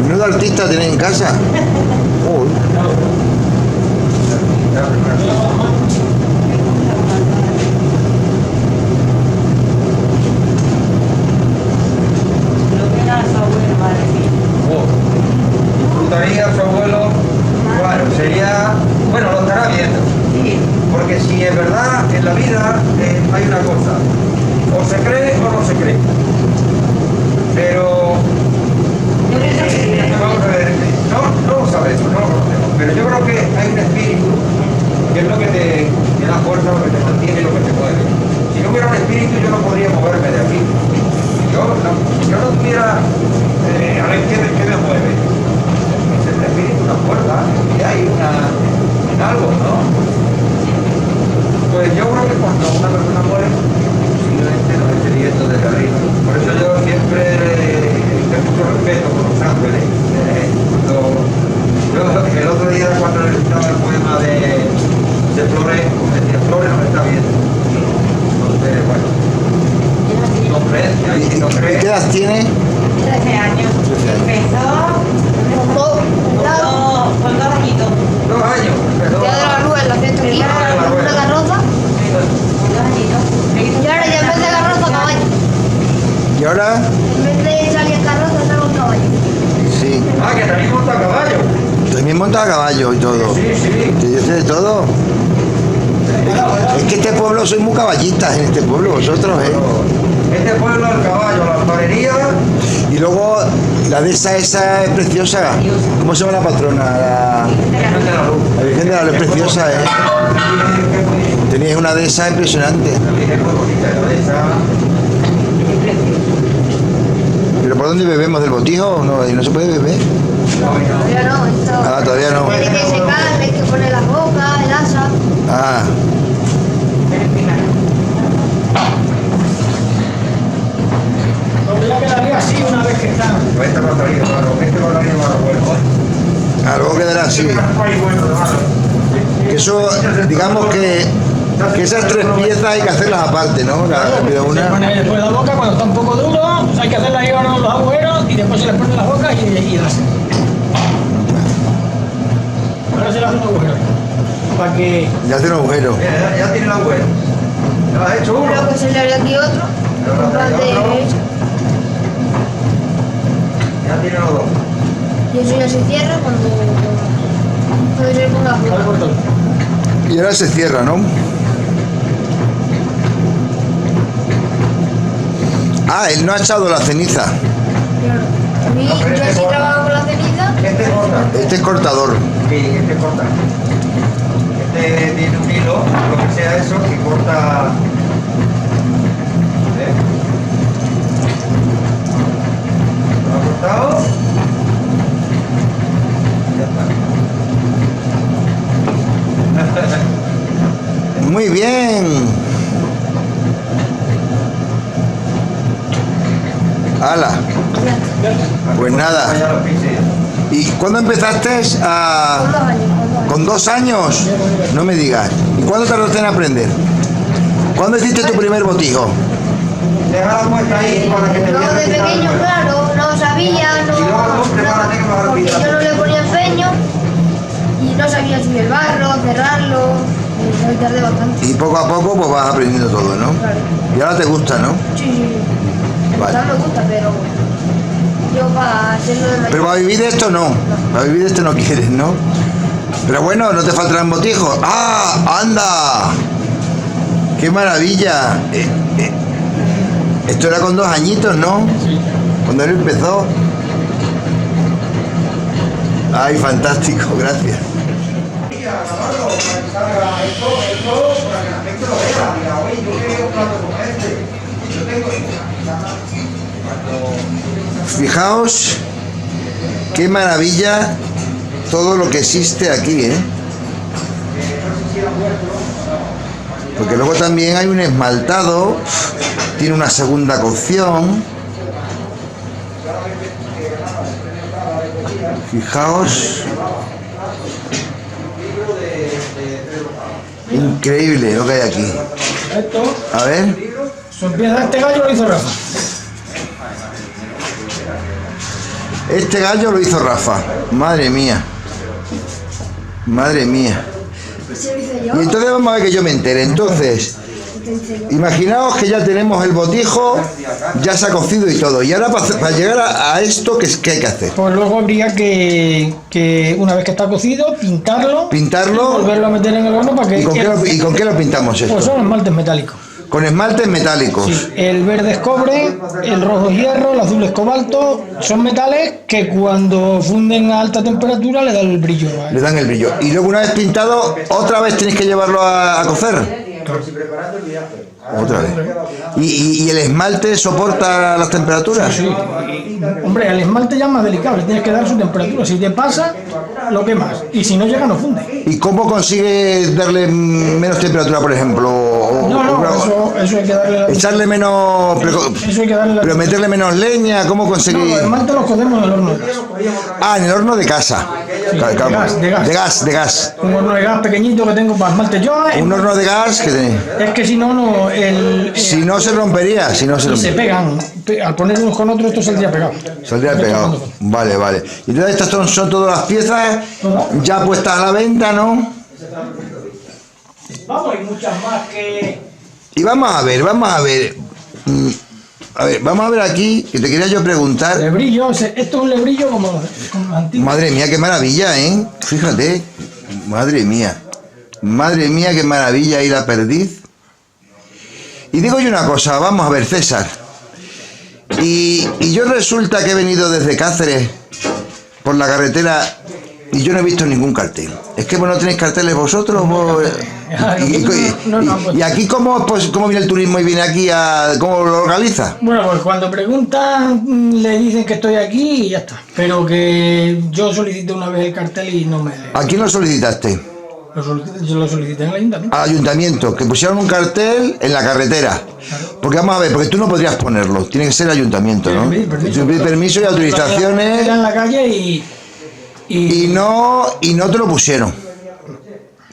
S1: Menudo artista tenéis en casa. Joder.
S4: Disfrutaría su abuelo, claro, sería, bueno, lo estará viendo. Porque si es verdad, en la vida hay una cosa, o se cree o no se cree. Pero, vamos a ver, no lo sabemos, no lo conocemos, pero yo creo que hay un espíritu que es lo que te da fuerza, lo que te mantiene, lo que te mueve. Si no hubiera un espíritu, yo no podría moverme de aquí. Si yo no tuviera, a ver, ¿qué me mueve? Es el espíritu, una fuerza, que hay en algo, ¿no? Pues yo creo que cuando una persona muere, posiblemente no esté viendo desde arriba. Por eso yo siempre tengo mucho respeto por los ángeles. El otro día cuando recitaba el poema de Flores, como decía, Flores no me está viendo. Entonces, bueno, no crees, y no
S1: ¿Y
S4: crees.
S1: qué edad tiene?
S5: 13 años.
S1: 13 años.
S5: Empezó con 2 añitos.
S4: 2 años. Empezó
S2: Ya de la luz en la fiesta aquí, una carroza.
S5: Con 2 añitos.
S2: Y ahora ya en vez de carroza, caballo.
S1: ¿Y ahora?
S2: En vez de salir en carroza, salgo en caballo.
S1: Sí.
S4: Ah, que también monta a caballo.
S1: También monta a caballo y todo.
S4: Sí, sí.
S1: ¿Te dice de todo? Es que este pueblo sois muy caballistas en este pueblo, vosotros, ¿eh?
S4: Este pueblo, el caballo, la alfarería.
S1: Y luego la dehesa esa es preciosa. ¿Cómo se llama la patrona? La Virgen de la Luz es preciosa, ¿eh? Tenéis una dehesa impresionante. ¿Pero por dónde bebemos? ¿Del botijo? No, ¿no se puede beber?
S2: Todavía no, esto.
S1: Ah, todavía no.
S2: Tiene que secar, hay que poner las bocas, el asa.
S1: Ah,
S3: Pero ya quedaría así una vez que está.
S4: Este va a salir, claro. Este va a salir más bueno.
S1: ah, luego quedará así. Que eso, digamos que esas 3 piezas hay que hacerlas aparte, ¿no?
S3: Se
S1: Una.
S3: pone después la boca cuando está un poco duro, hay que hacerle ahí ahora los agujeros y después se les pone la boca y el asa. Ahora se le hace un agujero. Para que...
S1: Ya hace un agujero.
S4: Mira, ya tiene el agüero. ¿Ya has hecho uno?
S2: Luego que se le haría aquí otro. En plan de derecha.
S4: Ya tiene los 2.
S2: Y eso ya se cierra cuando se le ponga
S3: Ahora
S2: fuera.
S3: corto.
S1: Y ahora se cierra, ¿no? Ah, él no ha echado la ceniza.
S2: Claro. A mí, yo así trabajo con la ceniza.
S4: Este corta.
S1: Este es cortador.
S4: Sí, este corta. Este tiene un hilo, lo que sea eso, que corta. ¿Ves? ¿Lo ha cortado? Ya está.
S1: Muy bien. Ala. Pues nada.
S4: Ya lo pise.
S1: ¿Y cuándo empezaste a...?
S2: Con 2 años.
S1: ¿Con 2 años? No me digas. ¿Y cuándo tardaste en aprender? ¿Cuándo hiciste tu primer botijo?
S4: Deja la muestra ahí para que te
S2: Yo
S4: veas
S2: de
S4: quitar.
S2: pequeño, claro, no sabía,
S4: Y luego tú prepárate que vas a
S2: porque
S4: olvidar.
S2: yo no le ponía empeño y no sabía subir el barro, cerrarlo, y me tardé bastante.
S1: Y poco a poco pues vas aprendiendo todo, ¿no?
S2: Claro.
S1: Y ahora te gusta, ¿no?
S2: Sí, sí.
S1: Vale.
S2: No me gusta, pero yo para hacerlo de
S1: Pero para vivir de esto no. Para vivir de esto no quieres, ¿no? Pero bueno, no te faltarán botijos. ¡Ah! ¡Anda! ¡Qué maravilla! Esto era con 2 añitos, ¿no?
S3: Sí.
S1: Cuando él empezó. ¡Ay, fantástico! Gracias. Fijaos qué maravilla todo lo que existe aquí, ¿eh? Porque luego también hay un esmaltado, tiene una segunda cocción. Fijaos. Increíble lo que hay aquí.
S3: Esto,
S1: A ver.
S3: son piezas de este gallo lo hizo Rafa.
S1: Este gallo lo hizo Rafa. Madre mía. Madre mía.
S2: Se lo hice
S1: Y
S2: yo.
S1: entonces vamos a ver que yo me entere. Entonces, imaginaos que ya tenemos el botijo, ya se ha cocido y todo. Y ahora para llegar a esto, ¿qué hay que hacer?
S3: Pues luego habría que una vez que está cocido, pintarlo.
S1: Pintarlo.
S3: Y volverlo a meter en el horno para que...
S1: ¿Y con qué lo pintamos
S3: Pues
S1: esto?
S3: son esmaltes metálicos.
S1: Con esmaltes metálicos.
S3: Sí, el verde es cobre, el rojo es hierro, el azul es cobalto. Son metales que cuando funden a alta temperatura le dan el brillo.
S1: Le dan el brillo. Y luego una vez pintado, otra vez tenéis que llevarlo a cocer. Otra vez. ¿Y el esmalte soporta las temperaturas?
S3: Sí. Hombre, el esmalte ya es más delicado, le tienes que dar su temperatura. Si te pasa, lo quemas. Y si no llega, no funde.
S1: ¿Y cómo consigue darle menos temperatura, por ejemplo?
S3: Eso hay que darle...
S1: Echarle menos...
S3: Eso hay que darle...
S1: Pero meterle menos leña, ¿cómo
S3: No,
S1: conseguir?
S3: los esmaltes los cocemos en el horno de gas.
S1: Ah, en el horno de casa.
S3: Sí, de gas. Un horno de gas pequeñito que tengo para esmalte.
S1: Un horno de gas que tenéis.
S3: Es que si no,
S1: Si no se rompería, si no se
S3: y se
S1: rompería.
S3: pegan. Al poner unos con otros, esto saldría pegado.
S1: Saldría pegado. Vale, vale. Y entonces estas son todas las piezas ya puestas a la venta, ¿no?
S3: Vamos, hay muchas más que...
S1: Y vamos a ver. A ver, vamos a ver aquí, que te quería yo preguntar.
S3: Lebrillo, esto es un lebrillo como antiguo.
S1: Madre mía, qué maravilla, ¿eh? Fíjate. Madre mía. Madre mía, qué maravilla y la perdiz. Y digo yo una cosa, vamos a ver, César. Y yo resulta que he venido desde Cáceres por la carretera y yo no he visto ningún cartel. Es que vos no tenéis carteles vosotros. Y aquí cómo viene el turismo y viene aquí cómo lo organiza.
S3: Bueno, pues cuando preguntan le dicen que estoy aquí y ya está. Pero que yo solicité una vez el cartel y no me...
S1: ¿A quién lo solicitaste?
S3: Yo lo solicité en el ayuntamiento.
S1: Al ayuntamiento, que pusieron un cartel en la carretera. Porque vamos a ver, porque tú no podrías ponerlo, tiene que ser el ayuntamiento, ¿no? Pedir permiso y autorizaciones.
S3: Era en la calle
S1: y no te lo pusieron.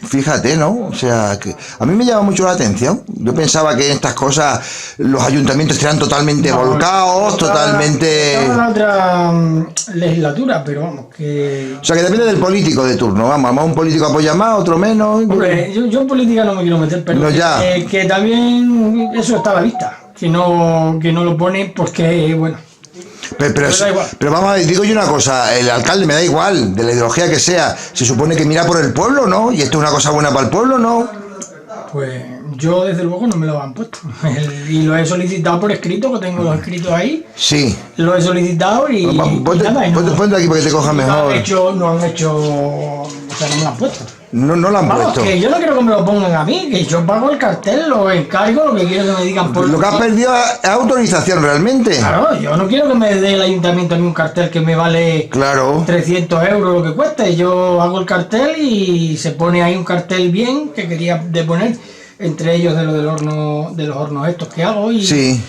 S1: Fíjate, ¿no? O sea, que a mí me llama mucho la atención. Yo pensaba que en estas cosas los ayuntamientos estaban totalmente volcados, totalmente...
S3: Estaba en la otra legislatura, pero vamos, que...
S1: O sea, que depende del político de turno, vamos, a un político apoya más, otro menos...
S3: Hombre, yo en política no me quiero meter, pero
S1: No, ya.
S3: Que también eso está a la vista. Que no lo pone, pues que, bueno...
S1: Pero vamos a ver, digo yo una cosa, el alcalde me da igual, de la ideología que sea, se supone que mira por el pueblo, ¿no? Y esto es una cosa buena para el pueblo, ¿no?
S3: Pues yo desde luego no me lo han puesto. Y lo he solicitado por escrito, que tengo los escritos ahí.
S1: Sí.
S3: Lo he solicitado y...
S1: Ponte aquí para que te coja mejor.
S3: No han hecho... O sea, no me lo han puesto.
S1: No lo han
S3: Vamos,
S1: puesto.
S3: que yo no quiero que me lo pongan a mí, que yo pago el cartel, lo encargo, lo que quiero que me digan por...
S1: Lo que has perdido es autorización realmente.
S3: Claro, yo no quiero que me dé el ayuntamiento a mí un cartel que me vale
S1: Claro.
S3: 300 euros lo que cueste. Yo hago el cartel y se pone ahí un cartel bien que quería de poner, entre ellos de lo del horno, de los hornos estos que hago. Y,
S1: Sí.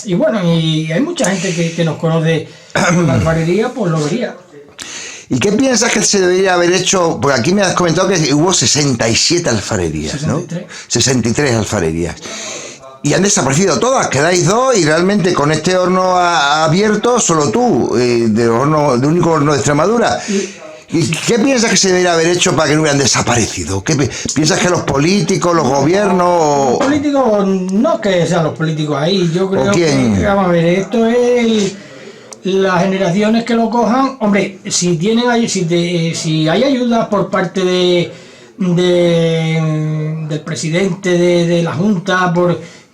S3: y bueno, y hay mucha gente que nos conoce por la alfarería, pues lo vería.
S1: ¿Y qué piensas que se debería haber hecho? Porque aquí me has comentado que hubo 67 alfarerías, ¿no? 63 alfarerías. Y han desaparecido todas, quedáis 2 y realmente con este horno abierto, solo tú, de único horno de Extremadura. ¿Y qué piensas que se debería haber hecho para que no hubieran desaparecido? ¿Qué piensas que los políticos, los gobiernos...
S3: Los políticos, no que sean los políticos ahí, yo creo
S1: quién?
S3: que, vamos a ver, esto es las generaciones que lo cojan, hombre, si tienen si hay ayuda por parte del presidente de la Junta,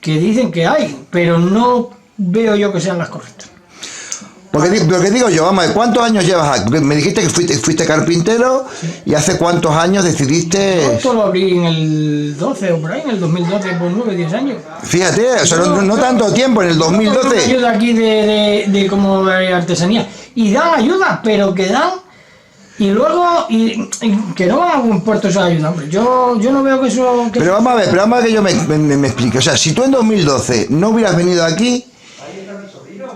S3: que dicen que hay, pero no veo yo que sean las correctas.
S1: Porque digo yo, vamos a ver, ¿cuántos años llevas aquí? Me dijiste que fuiste carpintero, sí. ¿Y hace cuántos años decidiste...?
S3: Yo esto lo abrí en el 12 o por ahí, en el 2012, por 9, 10 años.
S1: Fíjate, o sea, no tanto tiempo, en el 2012.
S3: Hay ayuda aquí de como de artesanía, y dan ayuda, pero que dan, y luego, y que no van a buen puerto esa ayuda, hombre. Yo no veo que eso...
S1: Pero vamos a ver que yo me explique. O sea, si tú en 2012 no hubieras venido aquí,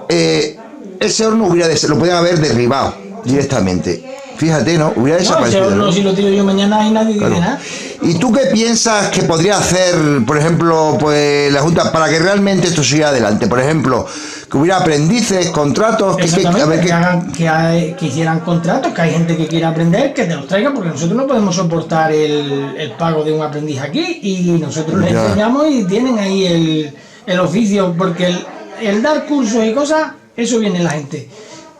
S1: ese horno lo podían haber derribado directamente. Fíjate, ¿no? Hubiera desaparecido.
S3: Ese horno, si lo tiro yo mañana y nadie dice nada.
S1: ¿Y tú qué piensas que podría hacer, por ejemplo, pues la Junta para que realmente esto siga adelante? Por ejemplo, que hubiera aprendices, contratos, que
S3: hicieran contratos, que hay gente que quiera aprender, que te los traiga, porque nosotros no podemos soportar el pago de un aprendiz aquí, y nosotros les enseñamos y tienen ahí el oficio, porque el dar cursos y cosas, eso viene la gente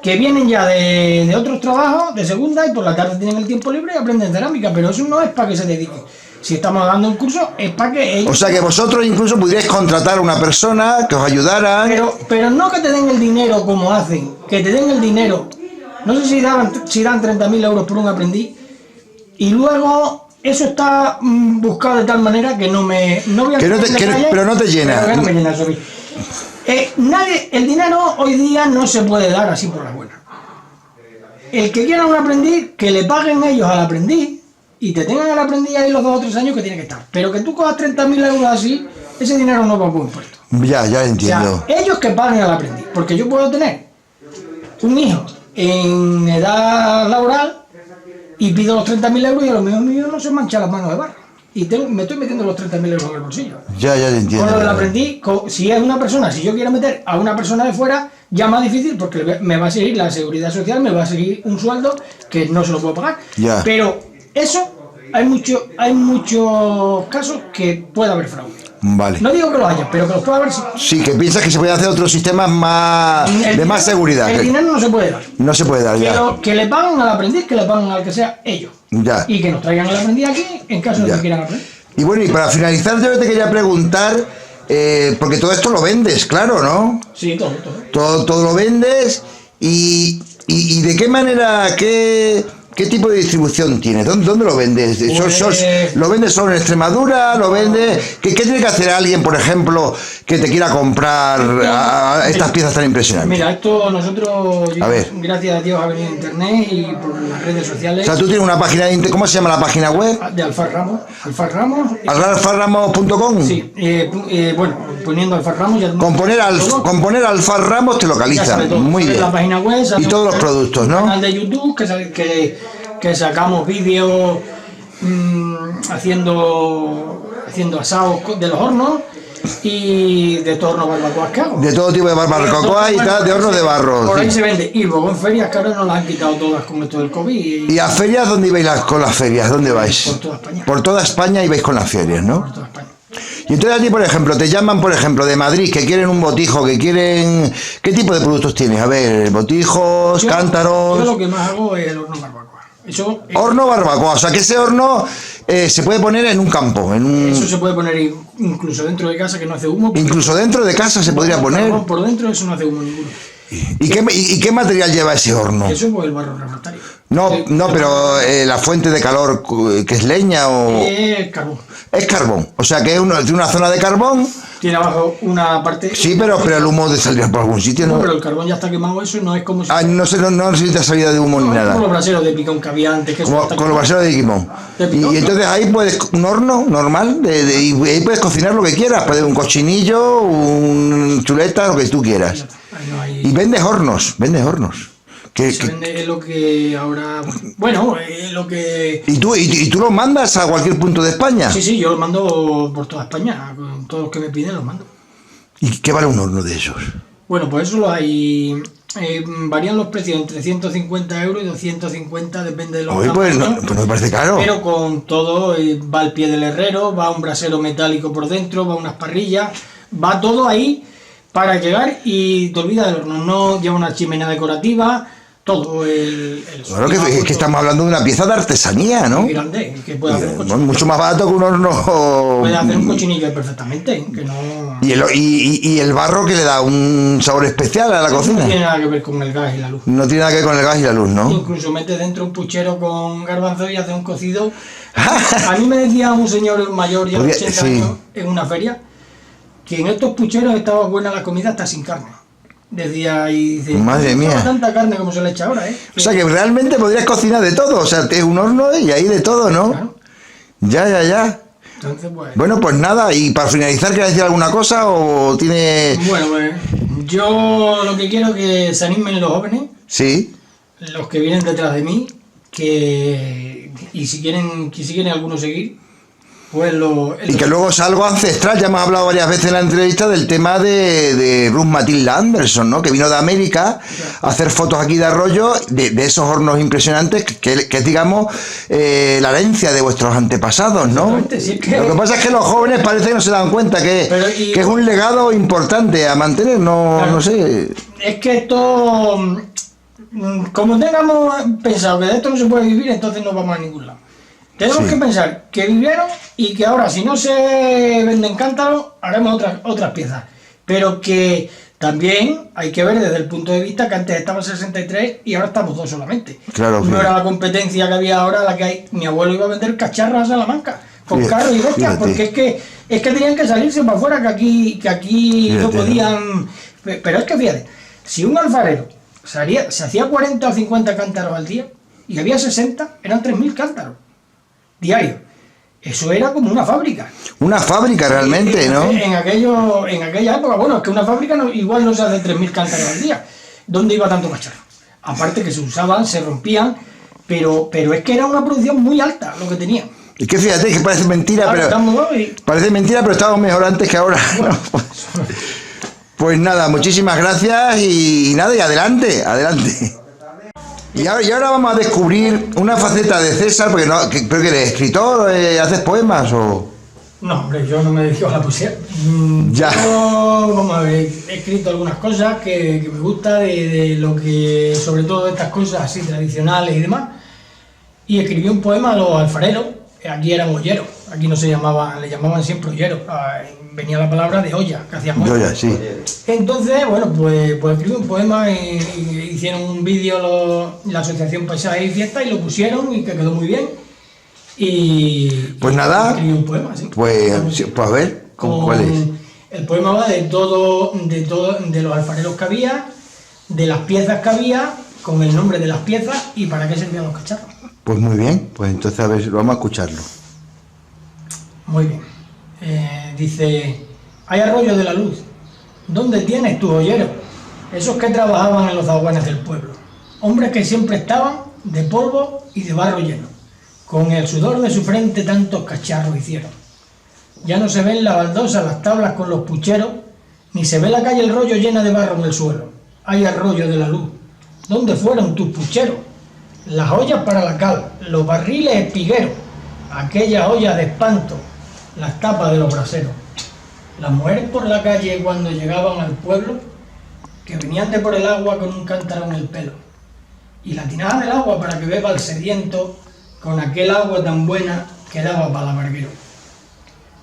S3: que vienen ya de otros trabajos de segunda, y por la tarde tienen el tiempo libre y aprenden cerámica, pero eso no es para que se dediquen. Si estamos dando un curso, es para que ellos...
S1: O sea que vosotros incluso pudierais contratar a una persona que os ayudara...
S3: Pero no que te den el dinero como hacen, que te den el dinero. No sé si dan 30.000 euros por un aprendiz, y luego eso está buscado de tal manera que no voy a...
S1: pero no te llena.
S3: Pero no me llena eso a mí. El dinero hoy día no se puede dar así por la buena. El que quiera un aprendiz, que le paguen ellos al aprendiz y te tengan al aprendiz ahí los 2 o 3 años que tiene que estar. Pero que tú cojas 30.000 euros así, ese dinero no va a buen puerto.
S1: Ya entiendo.
S3: O sea, ellos que paguen al aprendiz, porque yo puedo tener un hijo en edad laboral y pido los 30.000 euros y a lo mejor mío no se mancha las manos de barro. Y me estoy metiendo los 30.000 euros en el bolsillo.
S1: Ya te entiendo.
S3: Con lo del aprendiz, si es una persona, si yo quiero meter a una persona de fuera, ya más difícil, porque me va a seguir la seguridad social, me va a seguir un sueldo que no se lo puedo pagar.
S1: Ya.
S3: Pero eso, hay muchos casos que puede haber fraude.
S1: Vale.
S3: No digo que lo haya, pero que los puede haber.
S1: Sí, que piensas que se puede hacer otros sistemas más seguridad.
S3: El dinero no se puede dar.
S1: No se puede dar, ya.
S3: Pero que le paguen al aprendiz, que le paguen al que sea ellos.
S1: Ya.
S3: Y que nos traigan al aprendiz aquí en caso de que quieran aprender.
S1: Y bueno, y para finalizar yo te quería preguntar, porque todo esto lo vendes, claro, ¿no?
S3: Sí,
S1: Todo lo vendes, y de qué manera, ¿qué tipo de distribución tienes? ¿Dónde lo vendes? ¿Lo vendes solo en Extremadura? ¿Lo vendes? ¿Qué tiene que hacer alguien, por ejemplo, que te quiera comprar estas piezas tan impresionantes?
S3: Mira, esto nosotros, gracias a Dios, ha venido internet y por las redes sociales.
S1: O sea, tú tienes una página de internet, ¿cómo se llama la página web?
S3: De Alfar Ramos.
S1: ¿Alfarramos.com?
S3: Sí, bueno, poniendo Alfar Ramos ya...
S1: Con poner Alfar Ramos te localiza. Muy bien.
S3: La página web,
S1: y todos los productos, ¿no?
S3: Un canal de YouTube que sacamos vídeos haciendo asados de los hornos y de todos los barbacoas que hago.
S1: De todo tipo de barbacoas y tal, de hornos de barro.
S3: Por ahí se vende. Y luego en ferias, que ahora nos las han quitado todas con esto del COVID.
S1: ¿Y a ferias dónde ibais con las ferias? ¿Dónde vais?
S3: Por toda España.
S1: Por toda España ibais con las ferias, ¿no?
S3: Por toda España.
S1: Y entonces a ti, por ejemplo, te llaman, por ejemplo, de Madrid, que quieren un botijo, que quieren... ¿Qué tipo de productos tienes? A ver, botijos, cántaros...
S3: Yo lo que más hago es el horno barbacoa.
S1: Horno barbacoa, o sea que ese horno se puede poner en un campo,
S3: Eso se puede poner incluso dentro de casa, que no hace humo.
S1: Incluso dentro de casa se podría poner.
S3: Por dentro eso no hace humo ninguno.
S1: ¿Y qué material lleva ese horno?
S3: Eso es el barro refractario.
S1: No, pero la fuente de calor, ¿que es leña o...?
S3: Es carbón.
S1: Es carbón, o sea que es una zona de carbón.
S3: Tiene abajo una parte...
S1: Sí, pero el humo de salir por algún sitio, ¿no?
S3: No, pero el carbón ya está quemado, eso no es como si...
S1: No necesita salida de humo ni nada.
S3: Como los braseros de picón que había antes. Que
S1: con los braseros de Quimón. Y entonces ahí puedes, un horno normal, y ahí puedes cocinar lo que quieras. Puedes un cochinillo, un chuleta, lo que tú quieras. Y vendes hornos.
S3: Se vende lo que ahora... Bueno, lo que...
S1: ¿Y tú lo mandas a cualquier punto de España?
S3: Sí, yo lo mando por toda España. Con todos los que me piden los mando.
S1: ¿Y qué vale un horno de esos?
S3: Bueno, pues eso lo hay... varían los precios entre 150 euros y 250, depende de los...
S1: Oye, pues no me parece caro.
S3: Pero con todo, va al pie del herrero, va un brasero metálico por dentro, va unas parrillas, va todo ahí para llegar y te olvidas del horno. No lleva una chimenea decorativa, todo el
S1: Claro que estamos hablando de una pieza de artesanía, ¿no?
S3: muy grande, que puede hacer un
S1: Bueno,
S3: cochinillo.
S1: mucho más barato que un horno.
S3: Puede hacer un cochinillo perfectamente, que no...
S1: Y el barro que le da un sabor especial a la
S3: No
S1: cocina.
S3: tiene nada que ver con el gas y la luz.
S1: No tiene nada que ver con el gas y la luz, ¿no?
S3: Incluso mete dentro un puchero con garbanzo y hace un cocido. A mí me decía un señor mayor, ya de 80
S1: Sí.
S3: años, en una feria, que en estos pucheros estaba buena la comida hasta sin carne. Decía, y dice,
S1: Madre
S3: no
S1: mía.
S3: tanta carne como se le echa ahora, ¿eh?
S1: O sea que realmente podrías cocinar de todo. O sea, es un horno y ahí de todo, ¿no?
S3: Claro.
S1: Ya.
S3: Entonces, pues...
S1: Bueno, pues nada. Y para finalizar, ¿quieres decir alguna cosa o tiene...?
S3: Bueno, pues yo lo que quiero es que se animen los jóvenes,
S1: Sí.
S3: los que vienen detrás de mí, y si quieren algunos seguir, pues
S1: Y que luego es algo ancestral. Ya hemos hablado varias veces en la entrevista del tema de Ruth Matilda Anderson, ¿no? Que vino de América a hacer fotos aquí de Arroyo, de esos hornos impresionantes, que es, digamos, la herencia de vuestros antepasados, ¿no?
S3: Exactamente, sí, es que-
S1: Lo que pasa es que los jóvenes parece que no se dan cuenta
S3: Pero
S1: que es un legado importante a mantener,
S3: Claro.
S1: no sé.
S3: Es que esto, como tengamos pensado que de esto no se puede vivir, entonces no vamos a ningún lado. Tenemos
S1: Sí.
S3: que pensar que vivieron y que ahora, si no se venden cántaros, haremos otras piezas. Pero que también hay que ver desde el punto de vista que antes estaban 63 y ahora estamos 2 solamente.
S1: Claro,
S3: No
S1: sí.
S3: era la competencia que había ahora la que hay. Mi abuelo iba a vender cacharras a Salamanca con
S1: Fíjate,
S3: carros y bestias,
S1: fíjate.
S3: porque es que tenían que salirse para afuera, que aquí no
S1: Fíjate.
S3: podían. Pero es que fíjate, si un alfarero se hacía 40 o 50 cántaros al día y había 60, eran 3.000 cántaros diarios. Eso era como una fábrica.
S1: Una fábrica realmente, ¿no?
S3: En aquella época, bueno, es que una fábrica igual no se hace 3.000 cántaros al día. ¿Dónde iba tanto cacharro? Aparte que se usaban, se rompían, pero es que era una producción muy alta lo que tenían.
S1: Es que fíjate que parece mentira,
S3: Ahora
S1: pero...
S3: estamos, ¿no? Y-
S1: Parece mentira, pero estamos mejor antes que ahora. ¿no? Pues nada, muchísimas gracias y nada, y adelante. Y ahora vamos a descubrir una faceta de César, porque creo que eres escritor, haces poemas o...
S3: No, hombre, yo no me dedico a la poesía.
S1: Ya.
S3: Yo, vamos a ver, he escrito algunas cosas que me gusta de lo que, sobre todo estas cosas así tradicionales y demás. Y escribí un poema a los alfareros. Aquí eran olleros, aquí no se llamaban, le llamaban siempre olleros. Venía la palabra de olla, que hacíamos.
S1: Yo ya, sí.
S3: Entonces, bueno, pues escribí un poema y hicieron un vídeo la Asociación Paisaje y Fiesta y lo pusieron y que quedó muy bien. Y
S1: Pues nada,
S3: escribí un poema, sí.
S1: Pues a ver, ¿cuál es?
S3: El poema va de los alfareros que había, de las piezas que había, con el nombre de las piezas y para qué servían los cacharros.
S1: Pues muy bien, pues entonces a ver, vamos a escucharlo.
S3: Muy bien. Dice, hay arroyo de la luz. ¿Dónde tienes tu ollero? Esos que trabajaban en los zaguanes del pueblo. Hombres que siempre estaban de polvo y de barro lleno. Con el sudor de su frente tantos cacharros hicieron. Ya no se ven la baldosa, las tablas con los pucheros, ni se ve la calle el rollo llena de barro en el suelo. Hay arroyo de la luz. ¿Dónde fueron tus pucheros? Las ollas para la cal, los barriles espigueros, aquella olla de espanto, las tapas de los braseros. Las mujeres por la calle cuando llegaban al pueblo, que venían de por el agua con un cántaro en el pelo. Y la tinaja del agua para que beba el sediento, con aquel agua tan buena que daba para el amarguero.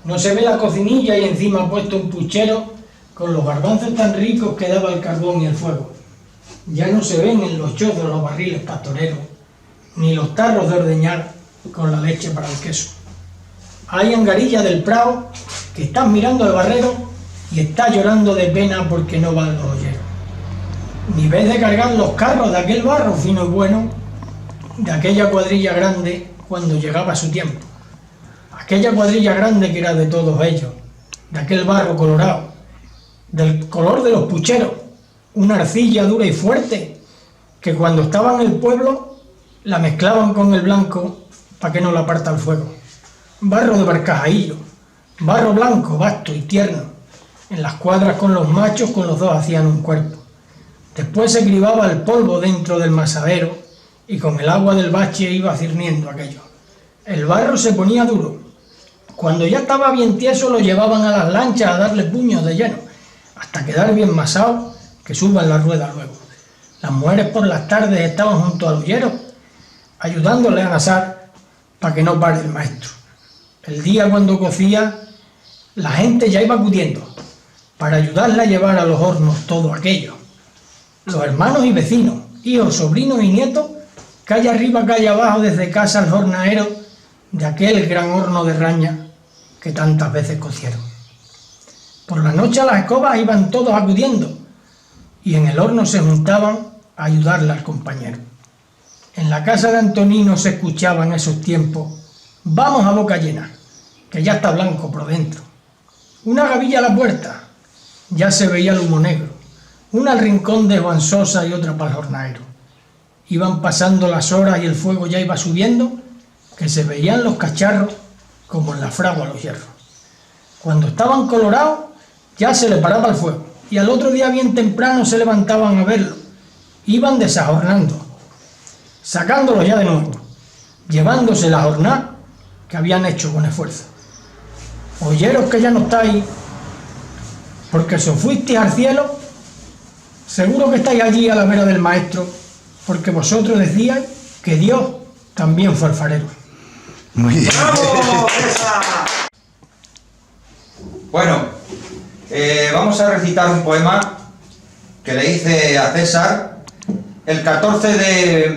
S3: No se ve la cocinilla y encima puesto un puchero, con los garbanzos tan ricos que daba el carbón y el fuego. Ya no se ven en los chozos los barriles pastoreros, ni los tarros de ordeñar con la leche para el queso. Hay angarilla del prado que están mirando el barrero y está llorando de pena porque no van los olleros. Ni ves de cargar los carros de aquel barro fino y bueno, de aquella cuadrilla grande cuando llegaba su tiempo. Aquella cuadrilla grande que era de todos ellos, de aquel barro colorado, del color de los pucheros, una arcilla dura y fuerte, que cuando estaba en el pueblo la mezclaban con el blanco para que no la aparta el fuego. Barro de barcajaillo, barro blanco, vasto y tierno. En las cuadras con los machos, con los dos hacían un cuerpo. Después se cribaba el polvo dentro del masadero y con el agua del bache iba cirniendo aquello. El barro se ponía duro. Cuando ya estaba bien tieso lo llevaban a las lanchas a darle puños de lleno. hasta quedar bien masado, que suban la rueda luego. Las mujeres por las tardes estaban junto al hullero, ayudándole a amasar para que no pare el maestro. El día cuando cocía, la gente ya iba acudiendo para ayudarle a llevar a los hornos todo aquello. Los hermanos y vecinos, hijos, sobrinos y nietos, calle arriba, calle abajo, desde casa al jornalero de aquel gran horno de raña que tantas veces cocieron. Por la noche a las escobas iban todos acudiendo y en el horno se juntaban a ayudarle al compañero. En la casa de Antonino se escuchaba en esos tiempos: vamos a boca llena, que ya está blanco por dentro. Una gavilla a la puerta, ya se veía el humo negro. Una al rincón de Juan Sosa y otra para el jornalero. Iban pasando las horas y el fuego ya iba subiendo, que se veían los cacharros como en la fragua los hierros. Cuando estaban colorados, ya se le paraba el fuego, y al otro día bien temprano se levantaban a verlo. Iban desajornando, sacándolo ya de nuevo, llevándose la jornada que habían hecho con esfuerzo. Oyeros que ya no estáis, porque si os fuisteis al cielo, seguro que estáis allí a la vera del maestro, porque vosotros decíais que Dios también fue alfarero.
S1: Muy bien.
S4: ¡Bravo, César! Bueno, vamos a recitar un poema que le hice a César el 14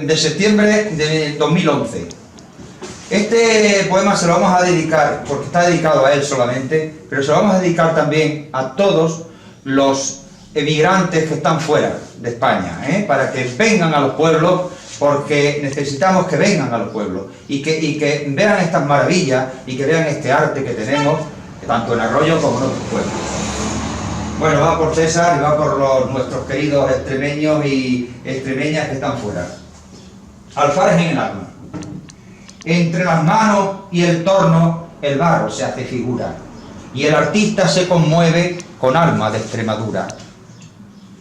S4: de septiembre de 2011. Este poema se lo vamos a dedicar, porque está dedicado a él solamente, pero se lo vamos a dedicar también a todos los emigrantes que están fuera de España, para que vengan a los pueblos, porque necesitamos que vengan a los pueblos y que vean estas maravillas y que vean este arte que tenemos, tanto en Arroyo como en otros pueblos. Bueno, va por César y va por nuestros queridos extremeños y extremeñas que están fuera. Alfares en el alma. Entre las manos y el torno el barro se hace figura y el artista se conmueve con alma de Extremadura.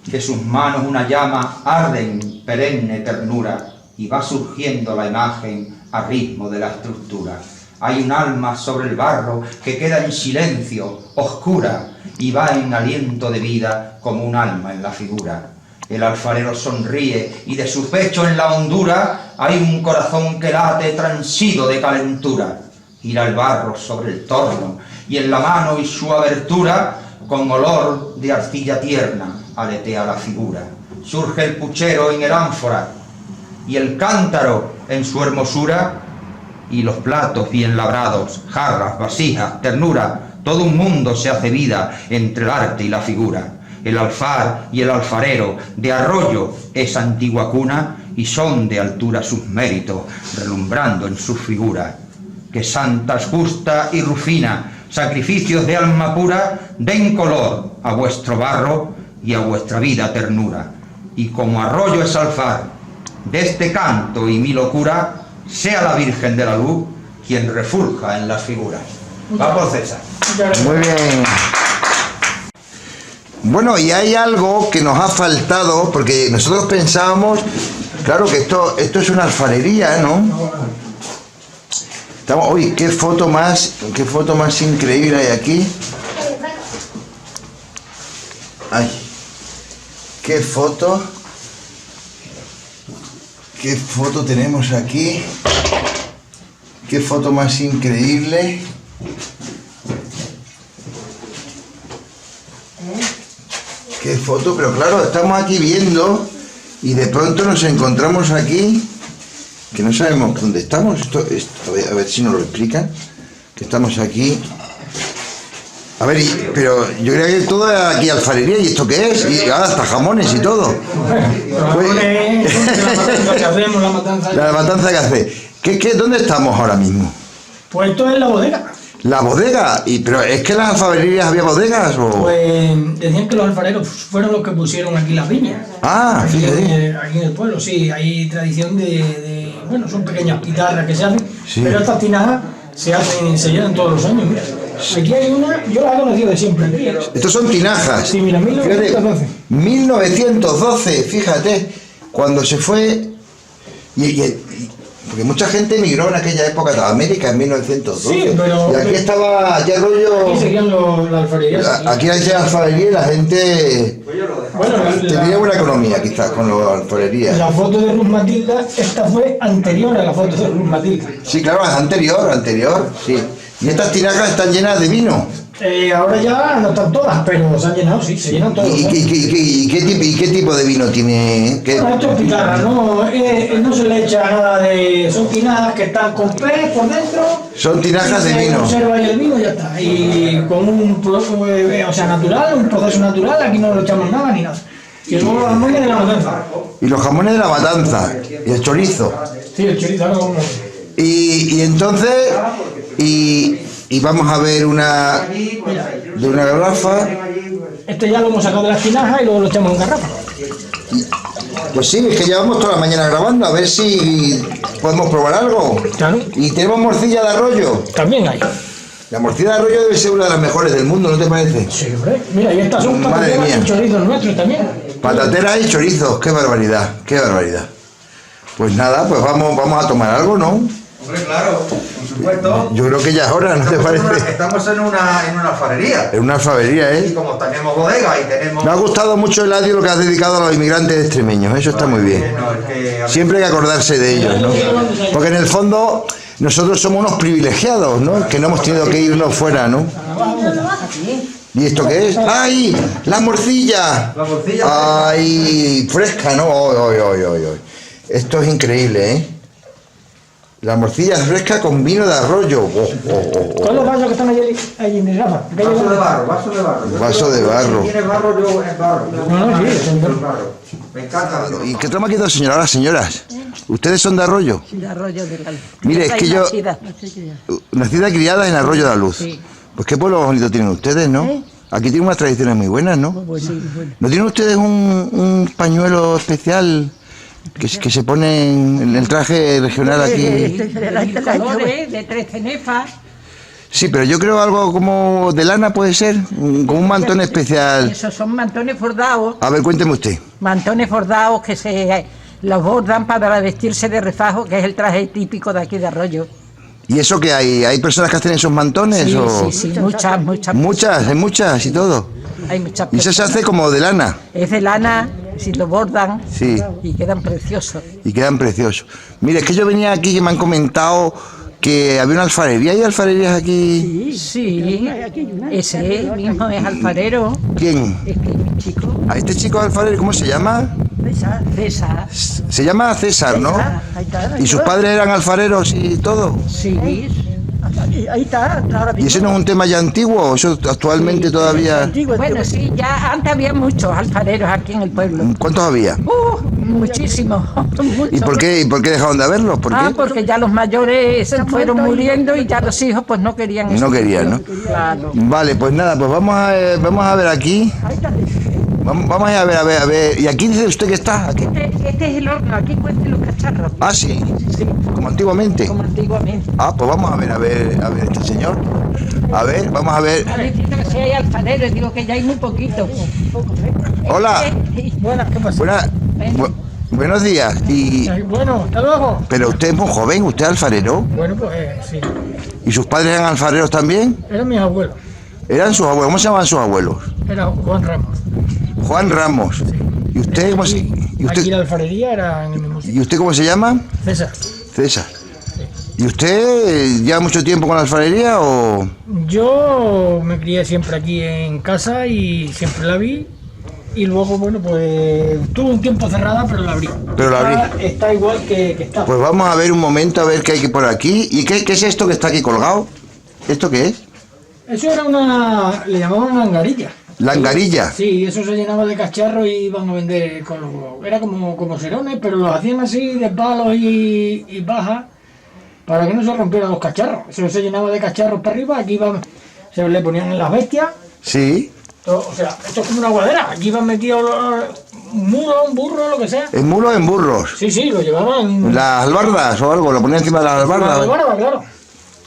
S4: De sus manos una llama arde en perenne ternura y va surgiendo la imagen a ritmo de la estructura. Hay un alma sobre el barro que queda en silencio, oscura, y va en aliento de vida como un alma en la figura. El alfarero sonríe y de su pecho en la hondura hay un corazón que late transido de calentura. Gira el barro sobre el torno y en la mano y su abertura con olor de arcilla tierna aletea la figura. Surge el puchero en el ánfora y el cántaro en su hermosura y los platos bien labrados, jarras, vasijas, ternura, todo un mundo se hace vida entre el arte y la figura. El alfar y el alfarero de Arroyo es antigua cuna y son de altura sus méritos, relumbrando en su figura. Que Santas Justa y Rufina, sacrificios de alma pura, den color a vuestro barro y a vuestra vida ternura. Y como Arroyo es alfar, de este canto y mi locura, sea la Virgen de la Luz quien refulja en las figuras. Va por César.
S1: Muy bien. Bueno, y hay algo que nos ha faltado, porque nosotros pensábamos, claro que esto es una alfarería, ¿no? Uy, qué foto más increíble hay aquí. Ay, qué foto tenemos aquí. Qué foto más increíble. Qué foto, pero claro, estamos aquí viendo y de pronto nos encontramos aquí, que no sabemos dónde estamos. Esto, a ver si nos lo explican, que estamos aquí. A ver, pero yo creo que todo aquí alfarería, ¿y esto qué es? Y ahora hasta jamones y todo. La matanza que hace. ¿Dónde estamos ahora mismo?
S3: Pues esto es la bodega.
S1: ¿La bodega? ¿Pero es que en las alfarerías había bodegas o...?
S3: Pues decían que los alfareros fueron los que pusieron aquí las viñas.
S1: Ah, fíjate.
S3: Aquí en el pueblo, sí, hay tradición bueno, son pequeñas pitarras que se hacen,
S1: sí.
S3: Pero estas tinajas se llenan todos los años, mira. Aquí hay una, yo las he conocido de siempre aquí.
S1: Estos son tinajas.
S3: Sí, mira, 1912.
S1: Fíjate, 1912, fíjate, cuando se fue... Porque mucha gente emigró en aquella época a América en 1912.
S3: Sí, pero-
S1: y aquí estaba, aquí Arroyo...
S3: Aquí seguían la alfarería. sí.
S1: Aquí hay alfarería y la gente
S3: Bueno,
S1: tenía buena economía quizás con la alfarería.
S3: la foto de Ruth Matilda, esta fue anterior a la foto de Ruth Matilda.
S1: Sí, claro, es anterior, sí. Y estas tinajas están llenas de vino.
S3: Ahora ya no están todas, pero se han llenado, sí, se llenan todos.
S1: ¿Y qué tipo de vino tiene? ¿Qué?
S3: Bueno, esto es pitarra, no se le echa nada de... Son tinajas que están con pez por dentro.
S1: Son tinajas de
S3: Se
S1: vino.
S3: conserva ahí el vino y ya está. Y con un proceso natural, un proceso natural, aquí no le echamos nada ni nada. Y luego los jamones de la matanza.
S1: Y los jamones de la matanza. Y el chorizo.
S3: Sí, el chorizo, ahora como...
S1: Y entonces... Y vamos a ver una... De una garrafa.
S3: Este ya lo hemos sacado de las tinajas y luego lo echamos en garrafa.
S1: Pues sí, es que llevamos toda la mañana grabando, a ver si podemos probar algo.
S3: Claro.
S1: Y tenemos morcilla de arroyo.
S3: También hay.
S1: La morcilla de arroyo debe ser una de las mejores del mundo, ¿no te parece?
S3: Sí, hombre. Mira, y estas son
S1: Madre
S3: patateras
S1: mía.
S3: y chorizos nuestros también.
S1: Patateras y chorizos, qué barbaridad, qué barbaridad. Pues nada, pues vamos a tomar algo, ¿no?
S4: Hombre, claro, por supuesto.
S1: Yo creo que ya es hora, ¿no te parece?
S4: Estamos en una alfarería.
S1: Es una alfarería,
S4: Y
S1: ¿eh?
S4: como tenemos bodega y tenemos...
S1: Me ha gustado mucho, Eladio, lo que has dedicado a los inmigrantes extremeños, eso está muy bien.
S4: No, es que...
S1: Siempre hay que acordarse de ellos, ¿no? Porque en el fondo nosotros somos unos privilegiados, ¿no? Que no hemos tenido que irnos fuera, ¿no? ¿Y esto qué es? ¡Ay! ¡La morcilla!
S4: La morcilla
S1: ¡Ay! Fresca, ¿no? ¡Ay! Esto es increíble, ¿eh? La morcilla fresca con vino de arroyo.
S3: Todos los vasos que están allí en Rafa.
S4: Vaso de barro, vaso de barro.
S1: Vaso de barro.
S4: Si tiene barro, yo es barro.
S3: No, sí, son
S4: Es barro. Me encanta.
S1: ¿Y qué toma aquí dos señoras? Ahora, señoras, ¿ustedes son de Arroyo?
S5: De Arroyo de la Luz.
S1: Mire, es que yo... Nacida y criada en Arroyo de la Luz.
S5: Sí.
S1: Pues qué pueblo bonito tienen ustedes, ¿no? Aquí tienen unas tradiciones muy buenas, ¿no? ¿No tienen ustedes un pañuelo especial que se pone en el traje regional aquí?
S5: Colores de 3 cenefas.
S1: Sí, pero yo creo algo como de lana puede ser, como un mantón especial.
S5: Esos son mantones bordados.
S1: A ver, cuénteme usted.
S5: Mantones bordados que se los bordan para vestirse de refajo, que es el traje típico de aquí de Arroyo.
S1: ¿Y eso qué hay? ¿Hay personas que hacen esos mantones?
S5: Sí,
S1: o...
S5: sí, muchas.
S1: Hay muchas y todo.
S5: Hay muchas.
S1: Y eso se hace como de lana.
S5: Es de lana, si lo bordan
S1: Sí.
S5: y quedan preciosos.
S1: Y quedan preciosos. Mire, es que yo venía aquí que me han comentado que había una alfarería. ¿Hay alfarerías aquí?
S5: Sí, ese mismo es alfarero.
S1: ¿Quién?
S5: Este chico,
S1: ¿A este chico alfarero cómo se llama?
S5: César.
S1: Se llama César, ¿no?
S5: Ahí está.
S1: ¿Y sus padres eran alfareros y todo?
S5: Sí. Ahí está, ahora
S1: ¿Y ese no es un tema ya antiguo? ¿Eso actualmente todavía?
S5: Bueno, sí, ya antes había muchos alfareros aquí en el pueblo.
S1: ¿Cuántos había?
S5: Muchísimos.
S1: ¿Y por qué dejaron de haberlos? ¿Por qué?
S5: Porque ya los mayores se fueron muriendo y ya los hijos pues no querían eso.
S1: No querían, ¿no?
S5: Claro.
S1: Vale, pues nada, pues vamos a ver aquí. Vamos a ver. ¿Y aquí dice usted que está? ¿Aquí?
S5: Este es el horno, aquí cuecen los cacharros.
S1: Ah, sí.
S5: Sí,
S1: Como antiguamente.
S5: como antiguamente.
S1: Ah, pues vamos a ver este señor. A ver, vamos a ver.
S5: Está diciendo que si hay alfareros, digo que ya hay muy poquito.
S1: Hola.
S3: Buenas, ¿qué pasa?
S1: Buenos días.
S3: Bueno, hasta luego.
S1: Pero usted es muy joven, usted es alfarero.
S3: Bueno, pues sí.
S1: ¿Y sus padres eran alfareros también?
S3: Eran mis abuelos.
S1: Eran sus abuelos. ¿Cómo se llamaban sus abuelos?
S3: Era Juan Ramos.
S1: Juan Ramos. ¿Y usted cómo se,
S3: Aquí la alfarería era en el mismo sitio.
S1: ¿Y usted cómo se llama?
S3: César.
S1: César. ¿Y usted lleva mucho tiempo con la alfarería o...?
S3: Yo me crié siempre aquí en casa y siempre la vi. Y luego, bueno, pues tuvo un tiempo cerrada, pero la abrí.
S1: Pero la abrí.
S3: Está igual que está.
S1: Pues vamos a ver un momento a ver qué hay por aquí. ¿Y qué es esto que está aquí colgado? ¿Esto qué es?
S3: Eso era le llamaban angarilla.
S1: La angarilla.
S3: Sí, eso se llenaba de cacharros y iban a vender con los... Era como serones, pero los hacían así de palos y paja para que no se rompieran los cacharros. Eso se llenaba de cacharros para arriba, aquí se le ponían en las bestias.
S1: Sí.
S3: O sea, esto es como una guadera. Aquí iban metidos un mulo, un burro, lo que sea.
S1: ¿En mulos o en burros?
S3: Sí, lo llevaban...
S1: ¿Las albardas o algo? ¿Lo ponían encima de las albardas?
S3: Barba, claro.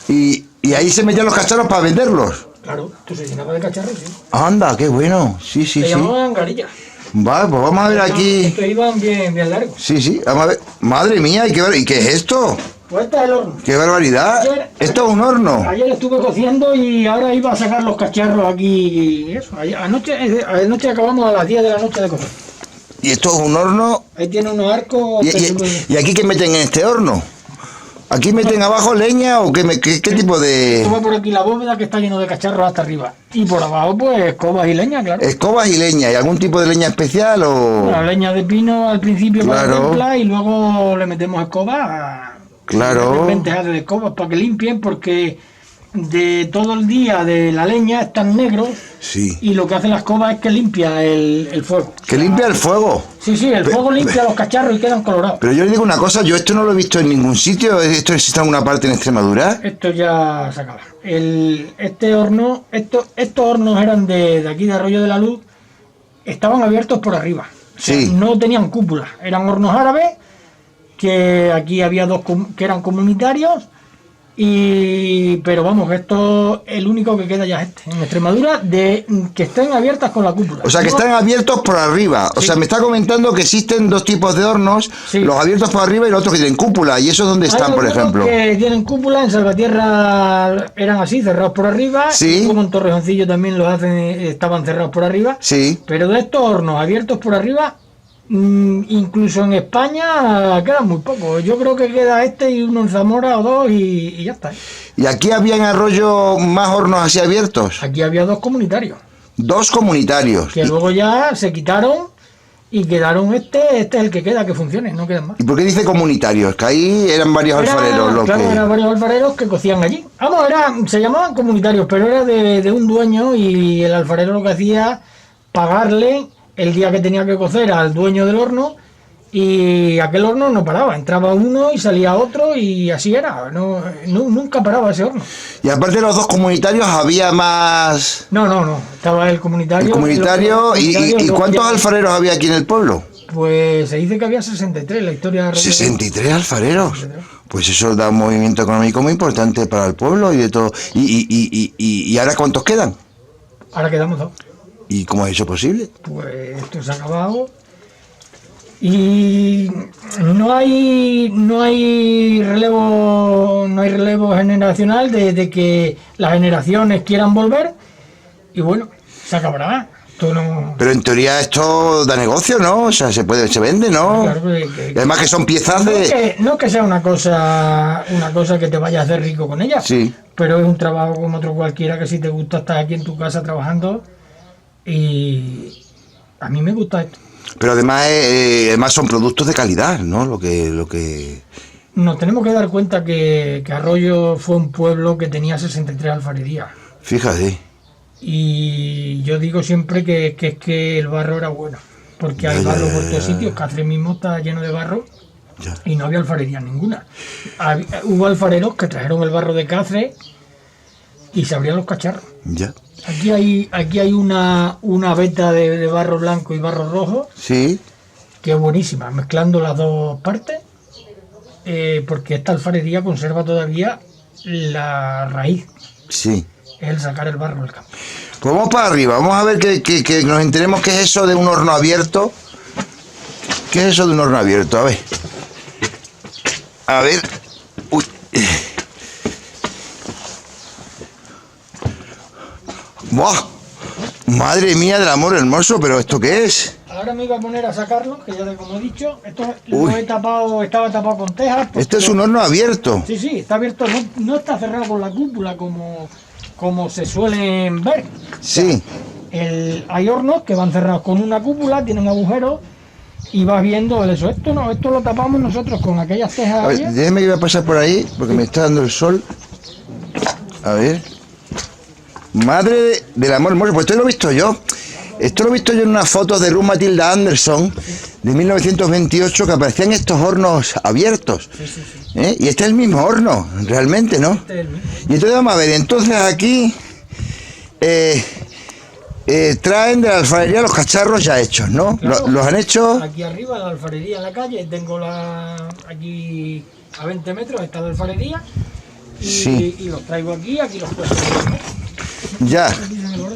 S1: Y ahí se metían los cacharros para venderlos.
S3: Claro, esto se llenaba de cacharros, sí.
S1: Anda, qué bueno. Sí.
S3: Se llamaban angarilla.
S1: Vale, pues vamos a ver aquí.
S3: Estos iban bien largos.
S1: Sí, vamos a ver. Madre mía, ¿y qué es esto?
S3: Pues este es el horno.
S1: ¡Qué barbaridad! Esto es un horno.
S3: Ayer estuve cociendo y ahora iba a sacar los cacharros aquí. Y eso. Anoche acabamos a las 10 de la noche de cocer.
S1: Y esto es un horno.
S3: Ahí tiene unos arcos.
S1: ¿Y aquí qué meten en este horno? ¿Aquí meten abajo leña o qué tipo de...?
S3: Sube por aquí la bóveda que está lleno de cacharros hasta arriba. Y por abajo pues escobas y leña, claro.
S1: Escobas y leña. ¿Y algún tipo de leña especial o...?
S3: La leña de pino al principio para
S1: Claro.
S3: templar y luego le metemos escobas.
S1: Claro.
S3: Lentejas de escobas para que limpien porque de todo el día de la leña están negros
S1: Sí.
S3: y lo que hace la escoba es que limpia el fuego.
S1: Que limpia el fuego.
S3: Sí, el fuego limpia los cacharros y quedan colorados.
S1: Pero yo le digo una cosa, yo esto no lo he visto en ningún sitio. ¿Esto existe en alguna parte en Extremadura?
S3: Esto ya se acaba. Estos hornos eran de aquí de Arroyo de la Luz, estaban abiertos por arriba. O sea,
S1: Sí.
S3: no tenían cúpula, eran hornos árabes, que aquí había dos que eran comunitarios, pero vamos, esto el único que queda ya es en Extremadura, de que estén abiertas con la cúpula.
S1: O sea, que
S3: No,
S1: están abiertos por arriba. O
S3: Sí.
S1: sea, me está comentando que existen dos tipos de hornos,
S3: Sí.
S1: los abiertos por arriba y los otros que tienen cúpula. ¿Y esos dónde
S3: hay
S1: están, por
S3: algunos
S1: ejemplo?
S3: que tienen cúpula, en Salvatierra eran así, cerrados por arriba,
S1: Sí.
S3: y como en Torrejoncillo también los hacen, estaban cerrados por arriba.
S1: Sí.
S3: Pero de estos hornos abiertos por arriba, incluso en España quedan muy pocos. Yo creo que queda este y uno en Zamora o dos y ya está.
S1: ¿Y aquí había en Arroyo más hornos así abiertos?
S3: Aquí había dos comunitarios,
S1: Dos comunitarios.
S3: que luego ya se quitaron y quedaron este es el que queda, que funcione, no quedan más.
S1: ¿Y por qué dice comunitarios? Que ahí eran varios alfareros los
S3: Claro,
S1: que...
S3: eran varios alfareros que cocían allí. Vamos, se llamaban comunitarios, pero era de un dueño y el alfarero lo que hacía pagarle el día que tenía que cocer al dueño del horno y aquel horno no paraba, entraba uno y salía otro y así era, nunca paraba ese horno.
S1: Y aparte de los dos comunitarios había más...
S3: No, estaba el comunitario.
S1: El comunitario. ¿Y cuántos alfareros había aquí en el pueblo?
S3: Pues se dice que había 63, la historia de Arroyo de la Luz.
S1: 63 alfareros. Pues eso da un movimiento económico muy importante para el pueblo y de todo. ¿Y ahora cuántos quedan?
S3: Ahora quedamos dos.
S1: ¿Y cómo es eso posible?
S3: Pues esto se ha acabado y no hay relevo generacional de que las generaciones quieran volver y bueno, se acabará. Esto no.
S1: Pero en teoría esto da negocio, ¿no? O sea, se vende, ¿no?
S3: Claro
S1: Y además que son piezas de...
S3: No que sea una cosa que te vaya a hacer rico con ella,
S1: Sí.
S3: pero es un trabajo como otro cualquiera que si te gusta estar aquí en tu casa trabajando y a mí me gusta esto.
S1: Pero además son productos de calidad, ¿no? Lo que...
S3: Nos tenemos que dar cuenta que Arroyo fue un pueblo que tenía 63 alfarerías.
S1: Fíjate.
S3: Y yo digo siempre que el barro era bueno, porque hay
S1: Ya,
S3: barro
S1: ya,
S3: por
S1: ya,
S3: todos
S1: ya.
S3: sitios. Cáceres mismo está lleno de barro
S1: Ya.
S3: y no había alfarería ninguna. Hubo alfareros que trajeron el barro de Cáceres y se abrían los cacharros.
S1: Ya.
S3: Aquí hay una veta de barro blanco y barro rojo
S1: Sí.
S3: que es buenísima, mezclando las dos partes, porque esta alfarería conserva todavía la raíz,
S1: Sí.
S3: es el sacar el barro del campo.
S1: Pues vamos para arriba, vamos a ver que nos enteremos qué es eso de un horno abierto. ¿Qué es eso de un horno abierto? A ver. A ver. Uy. ¡Buah! Madre mía del amor hermoso, pero ¿esto qué es?
S3: Ahora me iba a poner a sacarlo, que ya como he dicho, esto
S1: Uy.
S3: lo estaba tapado con tejas. porque-
S1: Esto es un horno abierto.
S3: Sí, está abierto, no está cerrado con la cúpula como se suelen ver.
S1: Sí.
S3: Hay hornos que van cerrados con una cúpula, tienen agujeros y vas viendo eso. Esto lo tapamos nosotros con aquellas tejas.
S1: A ver,
S3: ayer.
S1: déjeme que voy a pasar por ahí, porque me está dando el sol. A ver. Madre del amor hermoso, pues esto lo he visto yo. Esto lo he visto yo en unas fotos de Ruth Matilda Anderson de 1928 que aparecían estos hornos abiertos. ¿Eh? Y este es el mismo horno, realmente, ¿no?
S3: Este es el mismo.
S1: Y entonces vamos a ver, entonces aquí traen de la alfarería los cacharros ya hechos, ¿no?
S3: Claro.
S1: Los han hecho.
S3: Aquí arriba la alfarería en la calle, tengo aquí a 20 metros está la alfarería y,
S1: Sí.
S3: y los traigo aquí los puedo.
S1: Ya,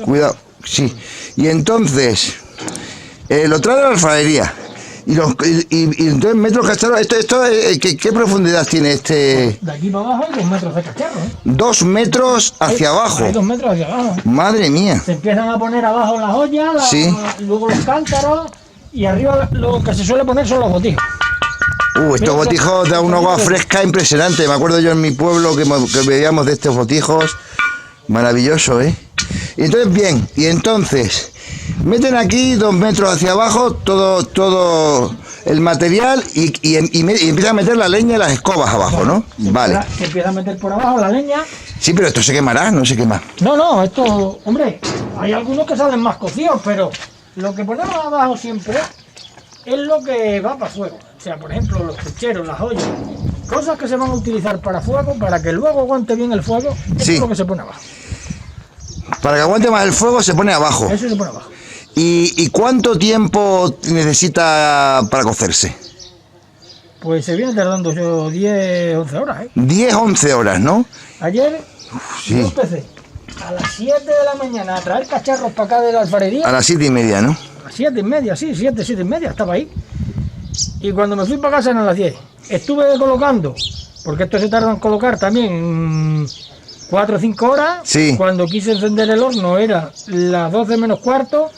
S1: cuidado, sí. Y entonces, lo trae de la alfarería. Y entonces metros cacharros, ¿qué profundidad tiene este?
S3: De aquí para abajo hay 2 metros de cacharro, ¿eh?
S1: 2 metros hacia abajo.
S3: Hay 2 metros hacia abajo.
S1: Madre mía.
S3: Se empiezan a poner abajo las ollas,
S1: Sí.
S3: luego los cántaros, y arriba lo que se suele poner son los botijos.
S1: Estos botijos dan una agua fresca impresionante. Me acuerdo yo en mi pueblo que bebíamos de estos botijos. Maravilloso, ¿eh? Y entonces, bien, y entonces meten aquí 2 metros hacia abajo todo el material y empiezan a meter la leña y las escobas abajo, ¿no? Vale.
S3: Se empieza a meter por abajo la leña.
S1: Sí, pero esto se quemará, no se quema.
S3: No, esto, hombre, hay algunos que salen más cocidos, pero lo que ponemos abajo siempre es lo que va para fuego. O sea, por ejemplo, los pucheros, las ollas, cosas que se van a utilizar para fuego, para que luego aguante bien el fuego, eso
S1: Sí.
S3: es lo que se pone abajo.
S1: Para que aguante más el fuego se pone abajo.
S3: Eso se pone abajo.
S1: ¿Y cuánto tiempo necesita para cocerse?
S3: Pues se viene tardando yo 10, 11 horas, ¿eh?
S1: 10, 11 horas, ¿no?
S3: Ayer
S1: Sí.
S3: yo empecé a las 7 de la mañana a traer cacharros para acá de la alfarería.
S1: A las 7:30, ¿no?
S3: A las 7:30, sí, 7:30, estaba ahí. Y cuando me fui para casa eran las 10. Estuve colocando, porque esto se tarda en colocar también 4 o 5 horas.
S1: Sí.
S3: Cuando quise encender el horno era las 12 menos cuarto,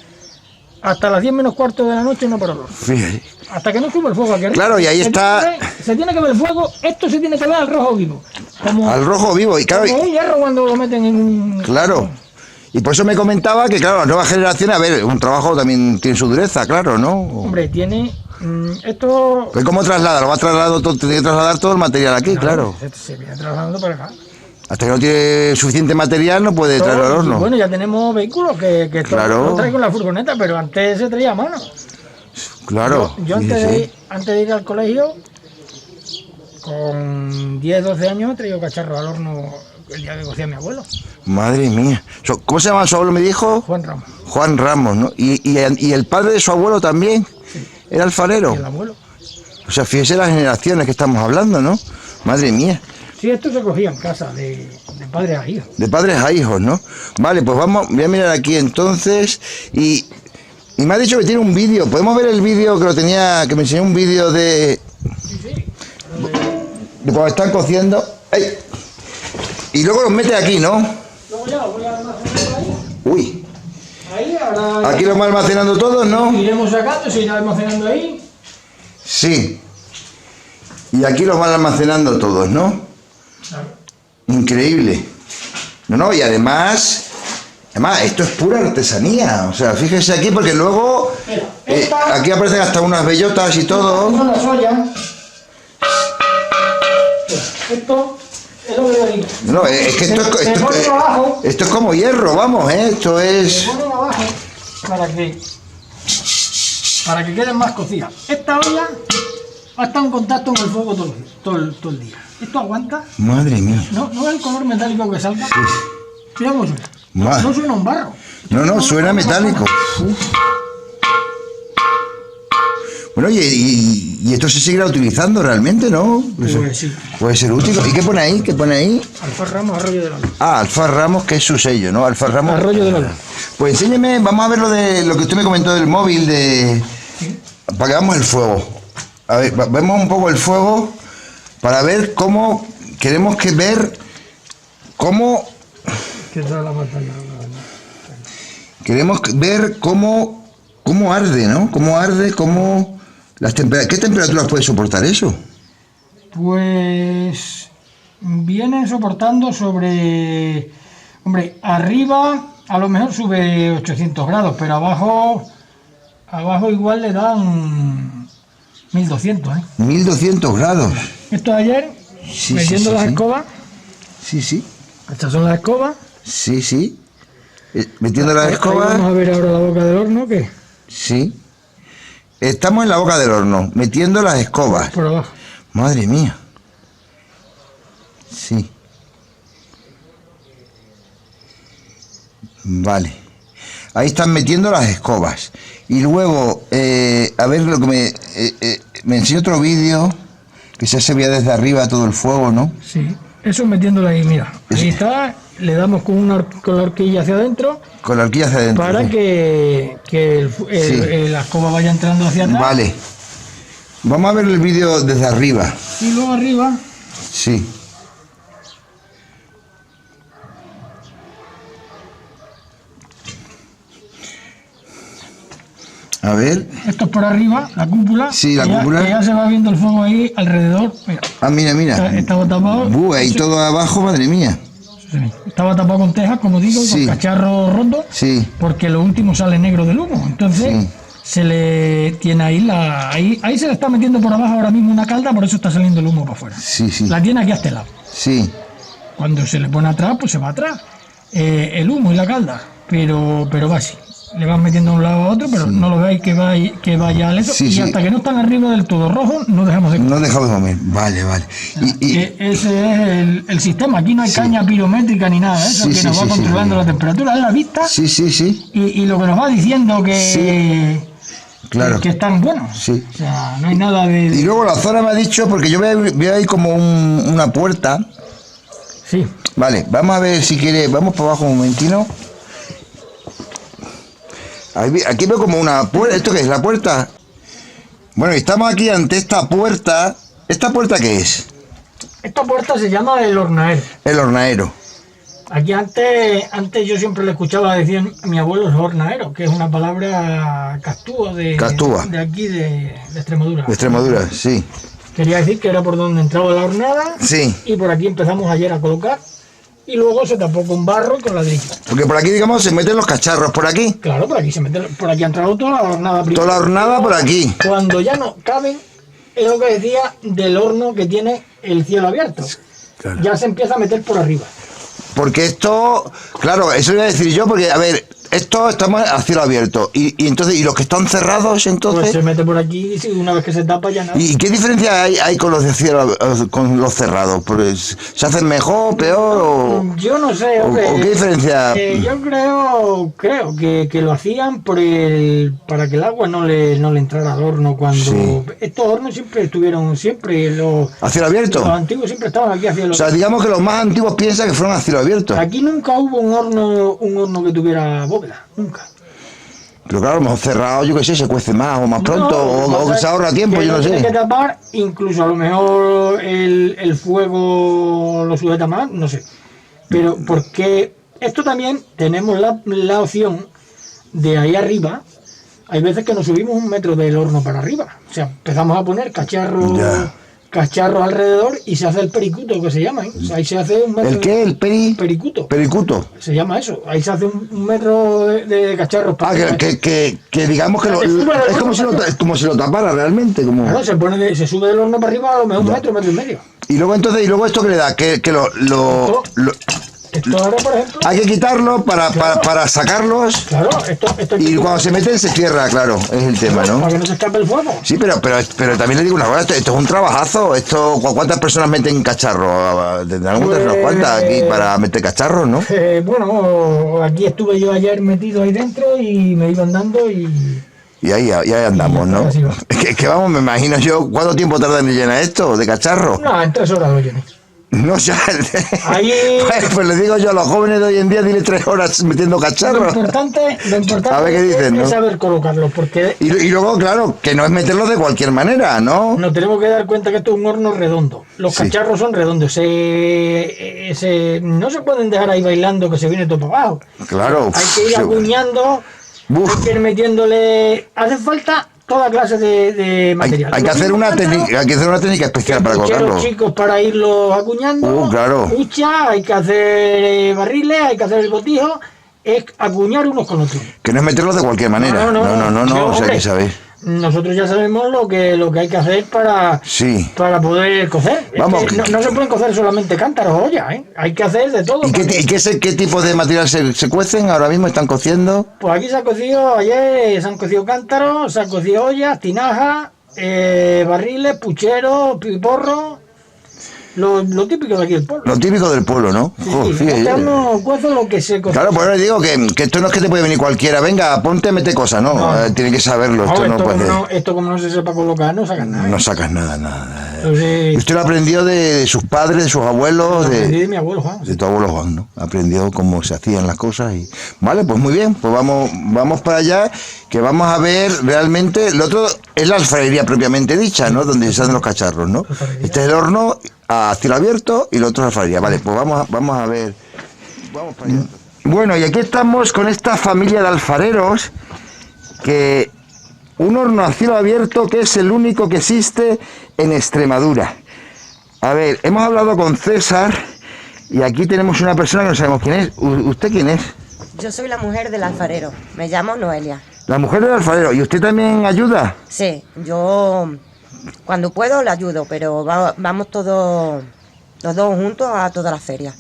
S3: hasta las 10 menos cuarto de la noche no paró el horno.
S1: Fíjate.
S3: Hasta que no sube el fuego aquí arriba.
S1: Claro, y ahí está.
S3: Se tiene que ver el fuego, esto se tiene que ver al rojo vivo. Como,
S1: Al rojo vivo, y claro,
S3: como un hierro cuando lo meten en un...
S1: claro. Y por eso me comentaba que, claro, las nuevas generaciones, a ver, un trabajo también tiene su dureza, claro, ¿no?
S3: Hombre, tiene... esto...
S1: Pues ¿cómo traslada? Lo va a trasladar todo, tiene que trasladar todo el material aquí, claro.
S3: Se viene trasladando para acá.
S1: Hasta que no tiene suficiente material no puede traerlo al horno.
S3: Bueno, ya tenemos vehículos que
S1: Claro.
S3: lo traen con la furgoneta, pero antes se traía a mano.
S1: Claro.
S3: Yo
S1: sí,
S3: antes de ir al colegio, con 10, 12 años, he traído cacharros al horno el día que cocía mi abuelo,
S1: Madre mía. ¿Cómo se llama su abuelo, me dijo?
S3: Juan Ramos,
S1: Juan Ramos, ¿no? ¿Y el padre de su abuelo también? ¿Era alfarero?
S3: y el abuelo.
S1: O sea, fíjese las generaciones que estamos hablando, ¿no? Madre mía.
S3: Sí, esto se cogía en casa, de padres a hijos.
S1: De padres a hijos, ¿no? Vale, pues voy a mirar aquí entonces. Y me ha dicho que tiene un vídeo. ¿Podemos ver el vídeo que me enseñó un vídeo de cuando están cociendo? ¡Ay! Y luego los mete aquí, ¿no?
S3: Luego ya lo voy a almacenar ahí.
S1: Uy,
S3: Ahí, ahora
S1: aquí los va almacenando todos, ¿no?
S3: iremos sacando, se irá almacenando ahí.
S1: Sí. Y aquí los van almacenando todos, ¿no?
S3: Claro.
S1: Increíble. No, y además esto es pura artesanía. O sea, fíjese aquí porque luego aquí aparecen hasta unas bellotas y todo.
S3: Son las ollas. Esto es lo que yo digo.
S1: No, es que esto es como hierro, vamos, esto
S3: Se
S1: es...
S3: ponen abajo para que queden más cocidas. Esta olla ha estado en contacto con el fuego todo el día. Esto aguanta.
S1: Madre mía.
S3: ¿No es el color metálico que salga? Mira cómo suena.
S1: Madre.
S3: No suena un barro.
S1: No, suena metálico. Bueno, y esto se seguirá utilizando realmente, ¿no?
S3: Pues sí.
S1: Puede ser útil. ¿Y qué pone ahí? ¿Qué pone ahí?
S3: Alfar Ramos, Arroyo de la Luz.
S1: Ah, Alfar Ramos, que es su sello, ¿no? Alfar Ramos.
S3: Arroyo de la Luz.
S1: Pues enséñeme, vamos a ver lo que usted me comentó del móvil, para que veamos el fuego. A ver, vemos un poco el fuego para ver cómo, queremos ver cómo,
S3: Que trae la pantalla.
S1: queremos ver cómo arde, ¿no? Cómo arde, ¿qué temperaturas puede soportar eso?
S3: Pues vienen soportando sobre... Hombre, arriba a lo mejor sube 800 grados, pero abajo igual le dan 1200, ¿eh?
S1: 1200 grados.
S3: Esto ayer,
S1: Sí,
S3: metiendo
S1: sí,
S3: las
S1: sí.
S3: escobas,
S1: Sí.
S3: estas son las escobas.
S1: Sí. Metiendo las
S3: Ahí
S1: escobas.
S3: vamos a ver ahora la boca del horno, que
S1: Sí. Estamos en la boca del horno, metiendo las escobas.
S3: por abajo.
S1: Madre mía. Sí. Vale. Ahí están metiendo las escobas. Y luego, a ver lo que me enseñó otro vídeo, que se veía desde arriba todo el fuego, ¿no?
S3: Sí, eso metiéndolo ahí, mira. Ahí está, le damos con la horquilla hacia adentro
S1: Con la horquilla hacia adentro.
S3: para
S1: sí.
S3: que
S1: Sí.
S3: la escoba vaya entrando hacia atrás.
S1: Vale. Vamos a ver el vídeo desde arriba.
S3: Y luego arriba,
S1: Sí. A ver.
S3: esto es por arriba, la cúpula.
S1: Sí, la
S3: que
S1: cúpula.
S3: Que ya se va viendo el fuego ahí alrededor. Mira,
S1: Ah, mira.
S3: estaba tapado.
S1: Ahí todo abajo, madre mía.
S3: Sí, estaba tapado con tejas, como digo,
S1: Sí.
S3: con cacharros rotos,
S1: Sí.
S3: porque lo último sale negro del humo. Entonces,
S1: Sí.
S3: se le tiene ahí se le está metiendo por abajo ahora mismo una calda, por eso está saliendo el humo para afuera.
S1: Sí, sí.
S3: La tiene aquí a este lado.
S1: Sí.
S3: Cuando se le pone atrás, pues se va atrás. El humo y la calda, pero va así. Le van metiendo de un lado a otro, pero no lo veis que vaya al eso.
S1: Sí,
S3: y
S1: sí.
S3: hasta que no están arriba del todo rojo, no dejamos de comer.
S1: No dejamos de comer. Vale.
S3: Ese es el sistema. Aquí no hay caña pirométrica ni nada, eso
S1: Sí,
S3: que
S1: sí,
S3: nos va
S1: sí, sí,
S3: controlando
S1: sí.
S3: la temperatura, es la vista
S1: Sí.
S3: y lo que nos va diciendo que,
S1: Claro.
S3: que están buenos.
S1: Sí.
S3: O sea, no hay nada de.
S1: Y luego la zona me ha dicho, porque yo veo ahí como una puerta.
S3: Sí.
S1: Vale, vamos a ver si quiere. Vamos para abajo un momentino. Aquí veo como una puerta. ¿Esto qué es? ¿La puerta? Bueno, estamos aquí ante esta puerta. ¿Esta puerta qué es?
S3: Esta puerta se llama el hornaero.
S1: El hornaero.
S3: Aquí antes yo siempre le escuchaba decir a mi abuelo el hornaero, que es una palabra castúa
S1: Castúa.
S3: de aquí de Extremadura.
S1: De Extremadura, sí.
S3: Quería decir que era por donde entraba la hornada
S1: Sí.
S3: y por aquí empezamos ayer a colocar y luego se tapó con barro y con ladrillo.
S1: Porque por aquí, digamos, se meten los cacharros por aquí.
S3: Claro, por aquí se mete, por aquí ha entrado toda la hornada primero.
S1: Toda la hornada por aquí.
S3: Cuando ya no caben, es lo que decía del horno que tiene el cielo abierto.
S1: Claro.
S3: Ya se empieza a meter por arriba.
S1: Porque esto, claro, eso iba a decir yo, porque, a ver, esto estamos a cielo abierto. Y entonces, ¿y los que están cerrados,
S3: Pues
S1: entonces?
S3: se mete por aquí y una vez que se tapa ya nada.
S1: ¿Y qué diferencia hay con los de cielo, con los cerrados? Pues, ¿se hacen mejor, peor o...?
S3: Yo no sé,
S1: ¿O
S3: hombre.
S1: qué diferencia?
S3: Yo creo que lo hacían para que el agua no le entrara al horno cuando...
S1: Sí.
S3: Estos hornos siempre estuvieron,
S1: ¿A cielo abierto?
S3: los antiguos siempre estaban aquí a cielo
S1: O sea, digamos que los más antiguos piensan que fueron a cielo abierto.
S3: Aquí nunca hubo un horno que tuviera bóveda, nunca.
S1: Pero claro, a lo mejor cerrado, yo qué sé, se cuece más o más pronto,
S3: No,
S1: o que se ahorra tiempo,
S3: que
S1: yo no
S3: tiene
S1: sé.
S3: que tapar, incluso a lo mejor el fuego lo sujeta más, no sé. Pero porque esto también tenemos la opción de ahí arriba, hay veces que nos subimos 1 metro del horno para arriba. O sea, empezamos a poner cacharros alrededor y se hace el pericuto que se llama, ¿eh? O sea, ahí se hace 1 metro.
S1: ¿El qué? ¿El
S3: Pericuto.
S1: pericuto?
S3: Se llama eso. Ahí se hace 1 metro de cacharros.
S1: Ah, que digamos que es como si lo tapara realmente.
S3: Claro, se sube del horno para arriba a lo mejor 1 metro, 1,5 metros.
S1: Y luego esto que le da, que
S3: Esto ahora, por ejemplo.
S1: hay que quitarlo para sacarlos
S3: Claro, esto hay
S1: y
S3: que-
S1: cuando se meten se cierra, claro, es el tema, ¿no?
S3: Para que no se escape el fuego.
S1: Sí, pero también le digo una cosa, esto es un trabajazo. ¿Cuántas personas meten cacharros? Tendrán que meter unas cuantas aquí para meter cacharros, ¿no?
S3: Bueno, aquí estuve yo ayer metido ahí dentro y me iban dando y...
S1: Y ahí andamos, ¿no?
S3: Así va.
S1: Que vamos, me imagino yo, ¿cuánto tiempo tardan en llenar esto de cacharro?
S3: No, en 3 horas lo llené.
S1: No, ya.
S3: Ahí-
S1: Pues le digo yo a los jóvenes de hoy en día, dile 3 horas metiendo
S3: Lo
S1: cacharros.
S3: importante
S1: A ver qué dicen,
S3: es
S1: ¿no?
S3: saber colocarlos, porque
S1: Y luego, claro, que no es meterlos de cualquier manera, ¿no?
S3: nos tenemos que dar cuenta que esto es un horno redondo. Los
S1: Sí.
S3: cacharros son redondos. No se pueden dejar ahí bailando que se viene todo para abajo.
S1: Claro.
S3: Hay que ir acuñando,
S1: Uf.
S3: hay que ir metiéndole... Hace falta toda clase de material.
S1: Hay que hacer una técnica especial para
S3: Pucheros
S1: colocarlo.
S3: chicos para irlos acuñando.
S1: Claro.
S3: Hucha, hay que hacer barriles, hay que hacer el botijo. Es acuñar unos con otros.
S1: Que no es meterlos de cualquier manera. No,
S3: Yo,
S1: o sea, hay
S3: hombre,
S1: que saber.
S3: Nosotros ya sabemos lo que hay que hacer para
S1: Sí.
S3: poder cocer. Es
S1: Vamos,
S3: que no se pueden cocer solamente cántaros o ollas, ¿eh? Hay que hacer de todo.
S1: ¿Y qué tipo de material se cuecen ahora mismo? ¿Están cociendo?
S3: Pues aquí se ha cocido, ayer se han cocido cántaros, se han cocido ollas, tinajas, barriles, pucheros, piporros. lo típico de aquí del pueblo.
S1: Lo típico del pueblo, ¿no?
S3: Sí,
S1: Jo,
S3: sí,
S1: fíjate.
S3: mostrarnos cuándo lo que se cocina.
S1: Claro, pues ahora digo que esto no es que te puede venir cualquiera, venga, ponte a meter cosas, ¿no?
S3: No.
S1: Tiene que saberlo,
S3: No,
S1: esto no puede...
S3: esto como no se sepa colocar, no sacan nada.
S1: No sacas nada.
S3: Entonces,
S1: Usted lo aprendió de sus padres, de sus abuelos,
S3: aprendí de mi abuelo Juan.
S1: de tu abuelo Juan, ¿no? Aprendió cómo se hacían las cosas y... Vale, pues muy bien, pues vamos para allá, que vamos a ver realmente... Lo otro es la alfarería propiamente dicha, ¿no? Donde se hacen los cacharros, ¿no? Este es el horno a cielo abierto y lo otro es la alfarería. Vale, pues vamos a ver... Vamos para allá. Bueno, y aquí estamos con esta familia de alfareros que... Un horno a cielo abierto que es el único que existe en Extremadura. A ver, hemos hablado con César y aquí tenemos una persona que no sabemos quién es. ¿Usted quién es?
S6: Yo soy la mujer del alfarero, me llamo Noelia.
S1: La mujer del alfarero. ¿Y usted también ayuda?
S6: Sí, yo cuando puedo le ayudo, pero vamos todos los dos juntos a todas las ferias.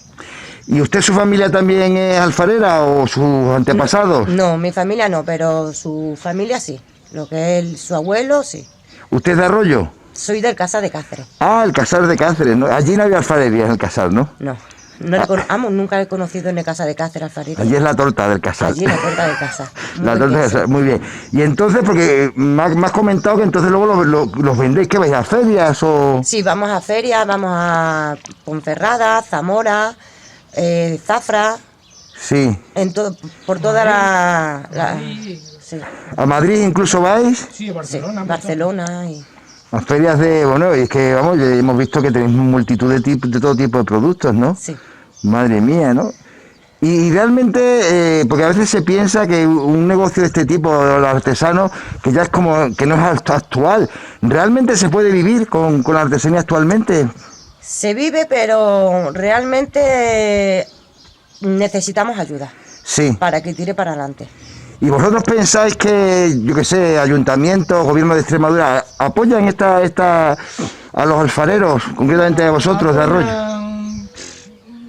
S1: ¿Y usted, su familia también es alfarera o sus antepasados?
S6: No, mi familia no, pero su familia sí. Lo que es su abuelo, sí.
S1: ¿Usted es de Arroyo?
S6: Soy del Casar de Cáceres.
S1: Ah, el Casar de Cáceres, ¿no? Allí no había alfarería en el Casar, ¿no?
S6: No, nunca he conocido en el Casa de Cáceres alfarero.
S1: Allí es la torta del Casar.
S6: Allí la puerta de casa.
S1: La torta del Casar, muy bien. Y entonces, porque me has comentado que entonces luego los vendéis, ¿qué vais a ferias o...?
S6: Sí, vamos a ferias, vamos a Ponferrada, Zamora, Zafra,
S1: Sí.
S6: por toda sí.
S1: ¿A Madrid incluso vais?
S3: Sí,
S6: Sí,
S3: Barcelona.
S6: Barcelona y...
S1: A ferias de... Bueno, y es que, vamos, ya hemos visto que tenéis multitud de todo tipo de productos, ¿no?
S6: Sí.
S1: Madre mía, ¿no? Y realmente, porque a veces se piensa que un negocio de este tipo, los artesanos, que ya es como, que no es actual, ¿realmente se puede vivir con la artesanía actualmente?
S6: Se vive, pero realmente necesitamos ayuda
S1: Sí.
S6: para que tire para adelante.
S1: ¿Y vosotros pensáis que, yo qué sé, ayuntamientos, gobierno de Extremadura, apoyan a los alfareros, concretamente a vosotros de Arroyo?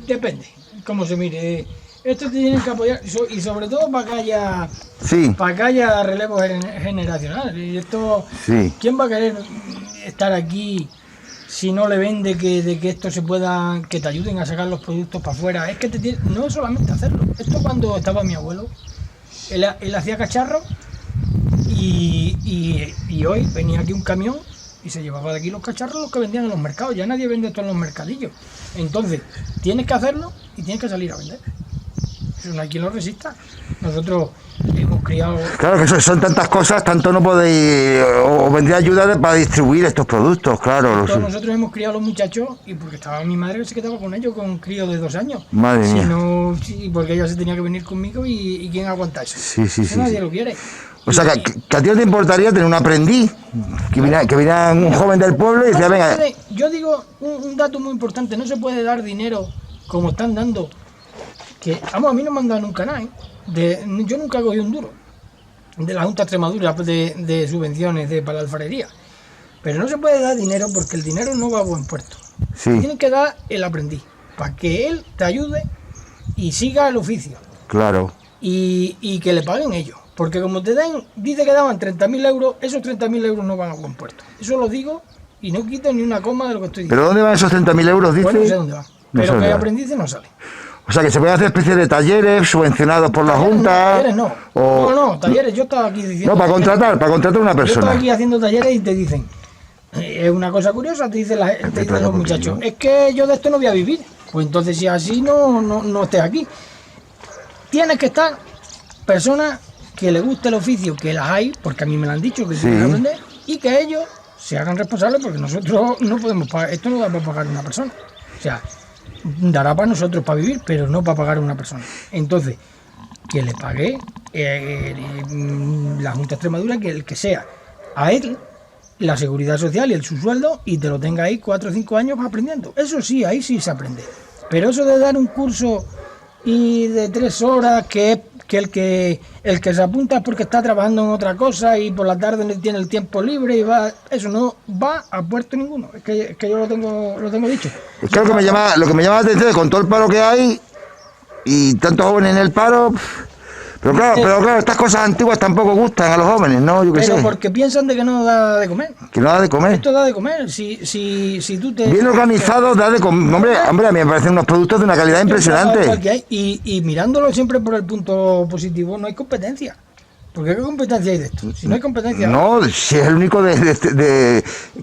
S3: Depende, cómo se mire. Esto te tienen que apoyar y sobre todo para
S1: Sí,
S3: que haya relevo generacional. Y esto,
S1: sí.
S3: ¿quién va a querer estar aquí si no le vende de que esto se pueda, que te ayuden a sacar los productos para afuera? Es que no es solamente hacerlo. Esto cuando estaba mi abuelo, él hacía cacharros y hoy venía aquí un camión y se llevaba de aquí los cacharros los que vendían en los mercados. Ya nadie vende esto en los mercadillos. Entonces, tienes que hacerlo y tienes que salir a vender. Eso no hay quien lo resista. Nosotros hemos criado...
S1: Claro que son tantas cosas, tanto no podéis, o vendría ayuda para distribuir estos productos, claro.
S3: Todos nosotros hemos criado a los muchachos y porque estaba mi madre que se quedaba con ellos, con un crío de 2 años.
S1: Madre
S3: Si
S1: mía.
S3: no, sí, porque ella se tenía que venir conmigo y ¿quién aguanta eso?
S1: Sí, sí,
S3: Eso
S1: sí,
S3: nadie
S1: sí.
S3: lo quiere.
S1: O sea, que a ti no te importaría tener un aprendiz, que viniera un joven del pueblo y decía,
S3: No se
S1: venga,
S3: puede- yo digo un dato muy importante, no se puede dar dinero como están dando, que vamos, a mí no me han dado nunca nada, ¿eh? Yo nunca he cogido un duro de la Junta de Extremadura de subvenciones para la alfarería, pero no se puede dar dinero porque el dinero no va a buen puerto.
S1: sí,
S3: Tienen que dar el aprendiz, para que él te ayude y siga el oficio,
S1: claro.
S3: y que le paguen ellos. Porque como dice que daban 30.000 euros, esos 30.000 euros no van a buen puerto. Eso lo digo y no quito ni una coma de lo que estoy diciendo.
S1: ¿Pero dónde van esos 30.000 euros, dice?
S3: Bueno, no sé dónde van.
S1: No sé
S3: Pero
S1: dónde
S3: que
S1: van.
S3: aprendices no sale.
S1: O sea, que se pueden hacer especies de talleres subvencionados por la
S3: Talleres
S1: Junta.
S3: Talleres no.
S1: O...
S3: No, talleres. Yo estaba aquí diciendo...
S1: No, para contratar a una
S3: Yo estaba
S1: persona.
S3: aquí haciendo talleres y te dicen... Es una cosa curiosa, te dicen los muchachos. Es que yo de esto no voy a vivir. Pues entonces si así no estés aquí. Tienes que estar personas que les guste el oficio, que las hay, porque a mí me lo han dicho, que
S1: Sí.
S3: tienen que aprender, y que ellos se hagan responsables porque nosotros no podemos pagar, esto no da para pagar a una persona. O sea, dará para nosotros para vivir, pero no para pagar a una persona. Entonces, que le pague la Junta de Extremadura, que el que sea, a él la seguridad social y el subsueldo, y te lo tenga ahí 4 o 5 años aprendiendo. Eso sí, ahí sí se aprende. Pero eso de dar un curso y de 3 horas, que el que se apunta es porque está trabajando en otra cosa y por la tarde no tiene el tiempo libre y va, eso no va a puerto ninguno. Es que yo lo tengo dicho.
S1: Es que lo que me llama la atención es con todo el paro que hay y tantos jóvenes en el paro, Pero claro, estas cosas antiguas tampoco gustan a los jóvenes, ¿no? Yo qué
S3: Pero
S1: sé.
S3: porque piensan de que no da de comer.
S1: Que no da de comer.
S3: Esto da de comer. Si tú te...
S1: Bien organizado, da de comer. Hombre, a mí me parecen unos productos de una calidad impresionante.
S3: Que hay. Y mirándolo siempre por el punto positivo, no hay competencia. Porque ¿qué competencia hay de esto? Si no hay competencia...
S1: No, si es el único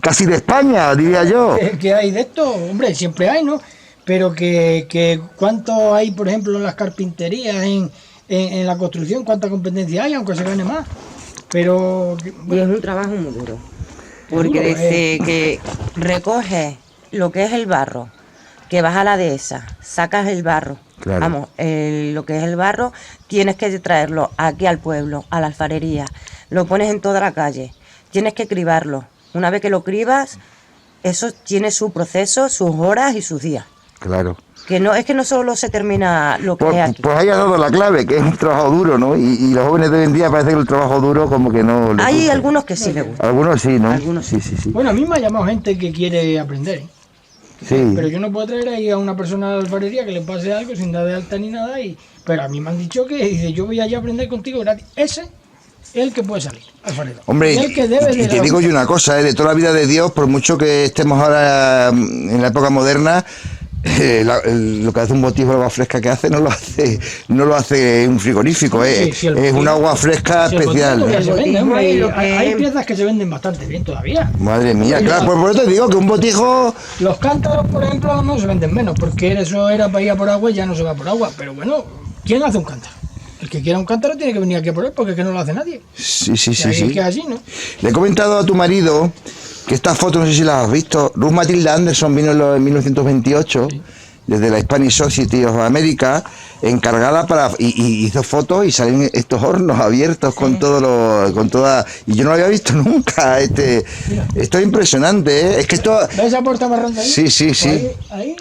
S1: casi de España, diría yo.
S3: ¿Qué hay de esto? Hombre, siempre hay, ¿no? Pero que cuánto hay, por ejemplo, en las carpinterías, en la construcción, cuánta competencia hay, aunque se gane más. Pero...
S6: Y es un trabajo muy duro. Porque desde que recoges lo que es el barro, que vas a la dehesa, sacas el barro,
S1: Claro.
S6: vamos, lo que es el barro, tienes que traerlo aquí al pueblo, a la alfarería, lo pones en toda la calle, tienes que cribarlo. Una vez que lo cribas, eso tiene su proceso, sus horas y sus días.
S1: Claro.
S6: Que no es que no solo se termina lo que
S1: Pues,
S6: es aquí.
S1: pues ahí has dado la clave, que es un trabajo duro, ¿no? Y los jóvenes de hoy en día parece que el trabajo duro como que no les
S6: Hay
S1: gusta.
S6: algunos que sí les gustan.
S1: Algunos sí, ¿no?
S6: Algunos
S1: sí, sí, sí.
S3: Bueno, a mí me ha llamado gente que quiere aprender, ¿eh?
S1: Sí.
S3: Pero yo no puedo traer ahí a una persona de la alfarería que le pase algo sin dar de alta ni nada. Pero a mí me han dicho que dice, yo voy allá a aprender contigo gratis. Ese es el que puede salir, alfarero.
S1: Hombre,
S3: Y el que debe
S1: y
S3: de
S1: te digo yo una cosa, de toda la vida de Dios, por mucho que estemos ahora en la época moderna, lo que hace un botijo de agua fresca que hace no lo hace un frigorífico,
S3: Sí, sí, el
S1: es un
S3: botijo-
S1: agua fresca
S3: Si el
S1: especial.
S3: botijo ya se vende, hombre,
S6: El botijo y lo que-
S3: hay piezas que se venden bastante bien todavía.
S1: Madre mía, claro, pues por eso te digo que un botijo,
S3: Los cántaros, por ejemplo, no se venden menos, porque eso era para ir a por agua y ya no se va por agua. Pero bueno, ¿quién hace un cántaro? El que quiera un cántaro tiene que venir aquí a por él, porque es que no lo hace nadie.
S1: sí, sí,
S3: Y
S1: sí,
S3: ahí
S1: sí.
S3: es que es así, ¿no?
S1: Le he comentado a tu marido que estas fotos, no sé si las has visto, Ruth Matilda Anderson vino en 1928, desde la Hispanic Society of America, encargada y hizo fotos y salen estos hornos abiertos con y yo no lo había visto nunca, esto es impresionante, ¿eh? Es que esto,
S3: ¿Ves esa puerta marrón de ahí?
S1: sí, sí,
S3: Pues
S1: sí,
S3: ahí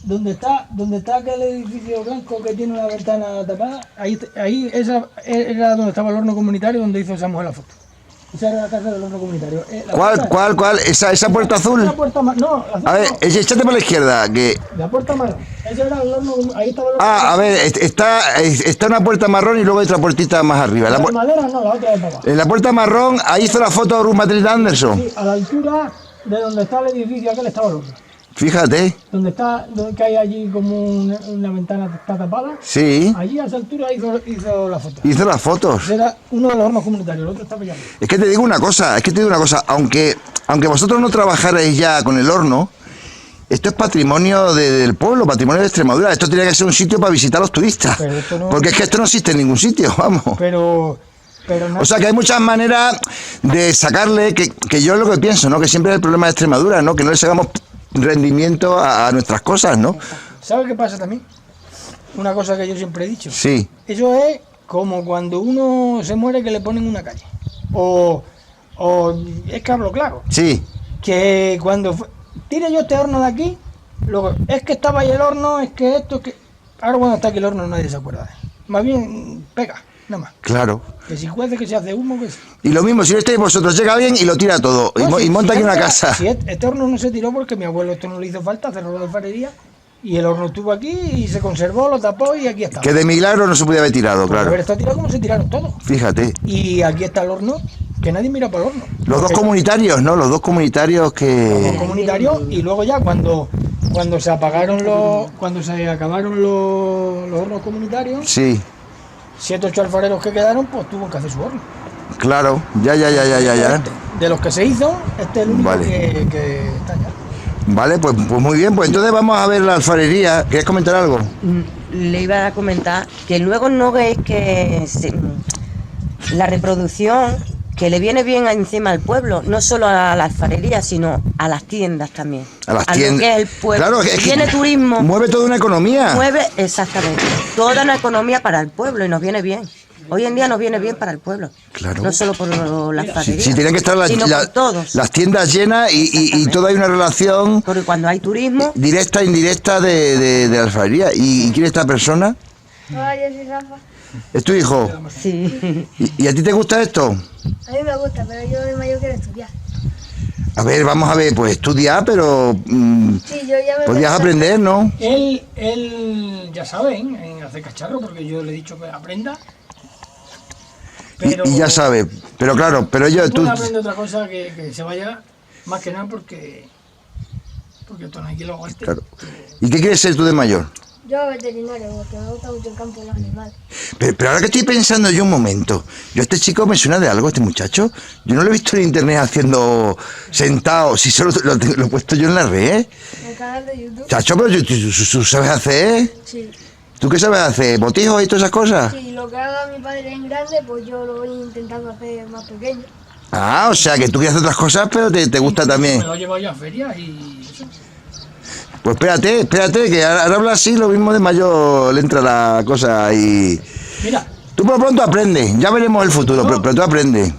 S3: donde está aquel edificio blanco que tiene una ventana tapada, ahí esa era donde estaba el horno comunitario donde hizo esa mujer la foto. Esa era la casa del horno comunitario.
S1: ¿Cuál? Esa puerta azul,
S3: La puerta no, azul
S1: a ver,
S3: no,
S1: échate para la izquierda, que,
S3: la puerta marrón. Ese era el horno, ahí estaba el horno.
S1: a ver, está una puerta marrón y luego hay otra puertita más arriba,
S3: La de madera no, la otra de papá.
S1: en la puerta marrón, ahí hizo la foto Ruth Matilda Anderson,
S3: Sí, a la altura de donde está el edificio aquel estaba el horno.
S1: fíjate,
S3: Donde que hay allí como una ventana que está tapada,
S1: sí,
S3: allí a esa altura hizo la foto.
S1: hizo las fotos.
S3: Ese era uno de los hornos comunitarios, el otro estaba ya.
S1: Es que te digo una cosa, aunque vosotros no trabajarais ya con el horno, esto es patrimonio del pueblo, patrimonio de Extremadura. Esto tiene que ser un sitio para visitar a los turistas.
S3: Pero esto no-
S1: Porque es que esto no existe en ningún sitio, vamos.
S3: Pero
S1: O sea que hay muchas maneras de sacarle, que yo es lo que pienso, ¿no? Que siempre es el problema de Extremadura, ¿no? Que no le sacamos rendimiento a nuestras cosas, ¿no?
S3: ¿sabes qué pasa también? Una cosa que yo siempre he dicho.
S1: Sí,
S3: Eso es como cuando uno se muere que le ponen una calle. O es que hablo claro.
S1: sí,
S3: Que cuando tire yo este horno de aquí, luego es que estaba ahí el horno, es que esto, que... Ahora cuando está aquí el horno nadie se acuerda de él. Más bien pega, nada más.
S1: claro.
S3: Que si cuece, que se hace humo, que...
S1: Y lo mismo, si no estáis vosotros, llega alguien y lo tira todo,
S3: No,
S1: y monta aquí una
S3: este-
S1: casa.
S3: si este horno no se tiró porque mi abuelo esto no le hizo falta, cerró la alfarería y el horno estuvo aquí y se conservó, lo tapó y aquí está.
S1: Que de milagro no se podía haber tirado,
S3: A ver,
S1: claro.
S3: está tirado como se tiraron todos.
S1: Fíjate.
S3: Y aquí está el horno, que nadie mira para el horno.
S1: Los dos
S3: Porque
S1: comunitarios, ¿no? Los dos comunitarios
S3: los
S1: que...
S3: comunitarios y luego ya cuando se acabaron los hornos comunitarios,
S1: Sí,
S3: 7 o 8 alfareros que quedaron, pues tuvo que hacer su horno.
S1: claro. Ya.
S3: De los que se hizo, este es el único
S1: Vale.
S3: que está ya.
S1: Vale, pues muy bien. Pues entonces vamos a ver la alfarería. ¿Quieres comentar algo?
S6: Le iba a comentar que luego no es que la reproducción que le viene bien encima al pueblo, no solo a la alfarería, sino a las tiendas también.
S1: A las
S6: lo
S1: tiendas.
S6: que es el pueblo.
S1: Claro, es
S6: Si
S1: que
S6: viene turismo,
S1: mueve toda una economía.
S6: mueve exactamente toda una economía para el pueblo y nos viene bien. Hoy en día nos viene bien para el pueblo.
S1: Claro.
S6: No solo por la alfarería.
S1: Si tienen que estar
S6: sino por todos.
S1: las tiendas llenas y
S6: Exactamente.
S1: toda hay una relación
S6: Porque cuando hay turismo,
S1: directa e indirecta de la alfarería. ¿Y quién es esta persona?
S2: Hola, yo soy Rafa.
S1: ¿Es tu hijo?
S6: sí.
S1: ¿Y a ti te gusta esto?
S2: A mí me gusta, pero yo de mayor quiero estudiar.
S1: A ver, vamos a ver, pues estudia, pero
S2: Sí, yo ya me...
S1: podías aprender, ¿no?
S3: Él ya sabe, en hacer cacharro, porque yo le he dicho que aprenda.
S1: y ya sabes. Pero claro, pero yo...
S3: Tú
S1: Tú,
S3: aprendes otra cosa que se vaya, más que nada porque tú no hay que lo aguante.
S1: claro. ¿Y qué quieres ser tú de mayor?
S2: Yo veterinario, porque me gusta mucho el campo y los animales.
S1: Pero ahora que estoy pensando yo un momento, yo este chico me suena de algo, este muchacho. Yo no lo he visto en internet haciendo sentado, si solo lo he puesto yo en la red.
S2: En el canal de YouTube.
S1: Chacho, pero tú sabes hacer.
S2: Sí.
S1: ¿Tú qué sabes hacer? ¿Botijos y todas esas cosas?
S2: Sí, lo que haga mi padre en grande, pues yo lo voy intentando hacer más pequeño.
S1: Ah, o sea que tú quieres hacer otras cosas, pero te gusta también.
S3: Me lo llevo yo a ferias y eso.
S1: Pues espérate, que ahora habla así, lo mismo de mayor le entra la cosa y...
S3: Mira,
S1: Tú por pronto aprendes, ya veremos el futuro, pero tú aprendes.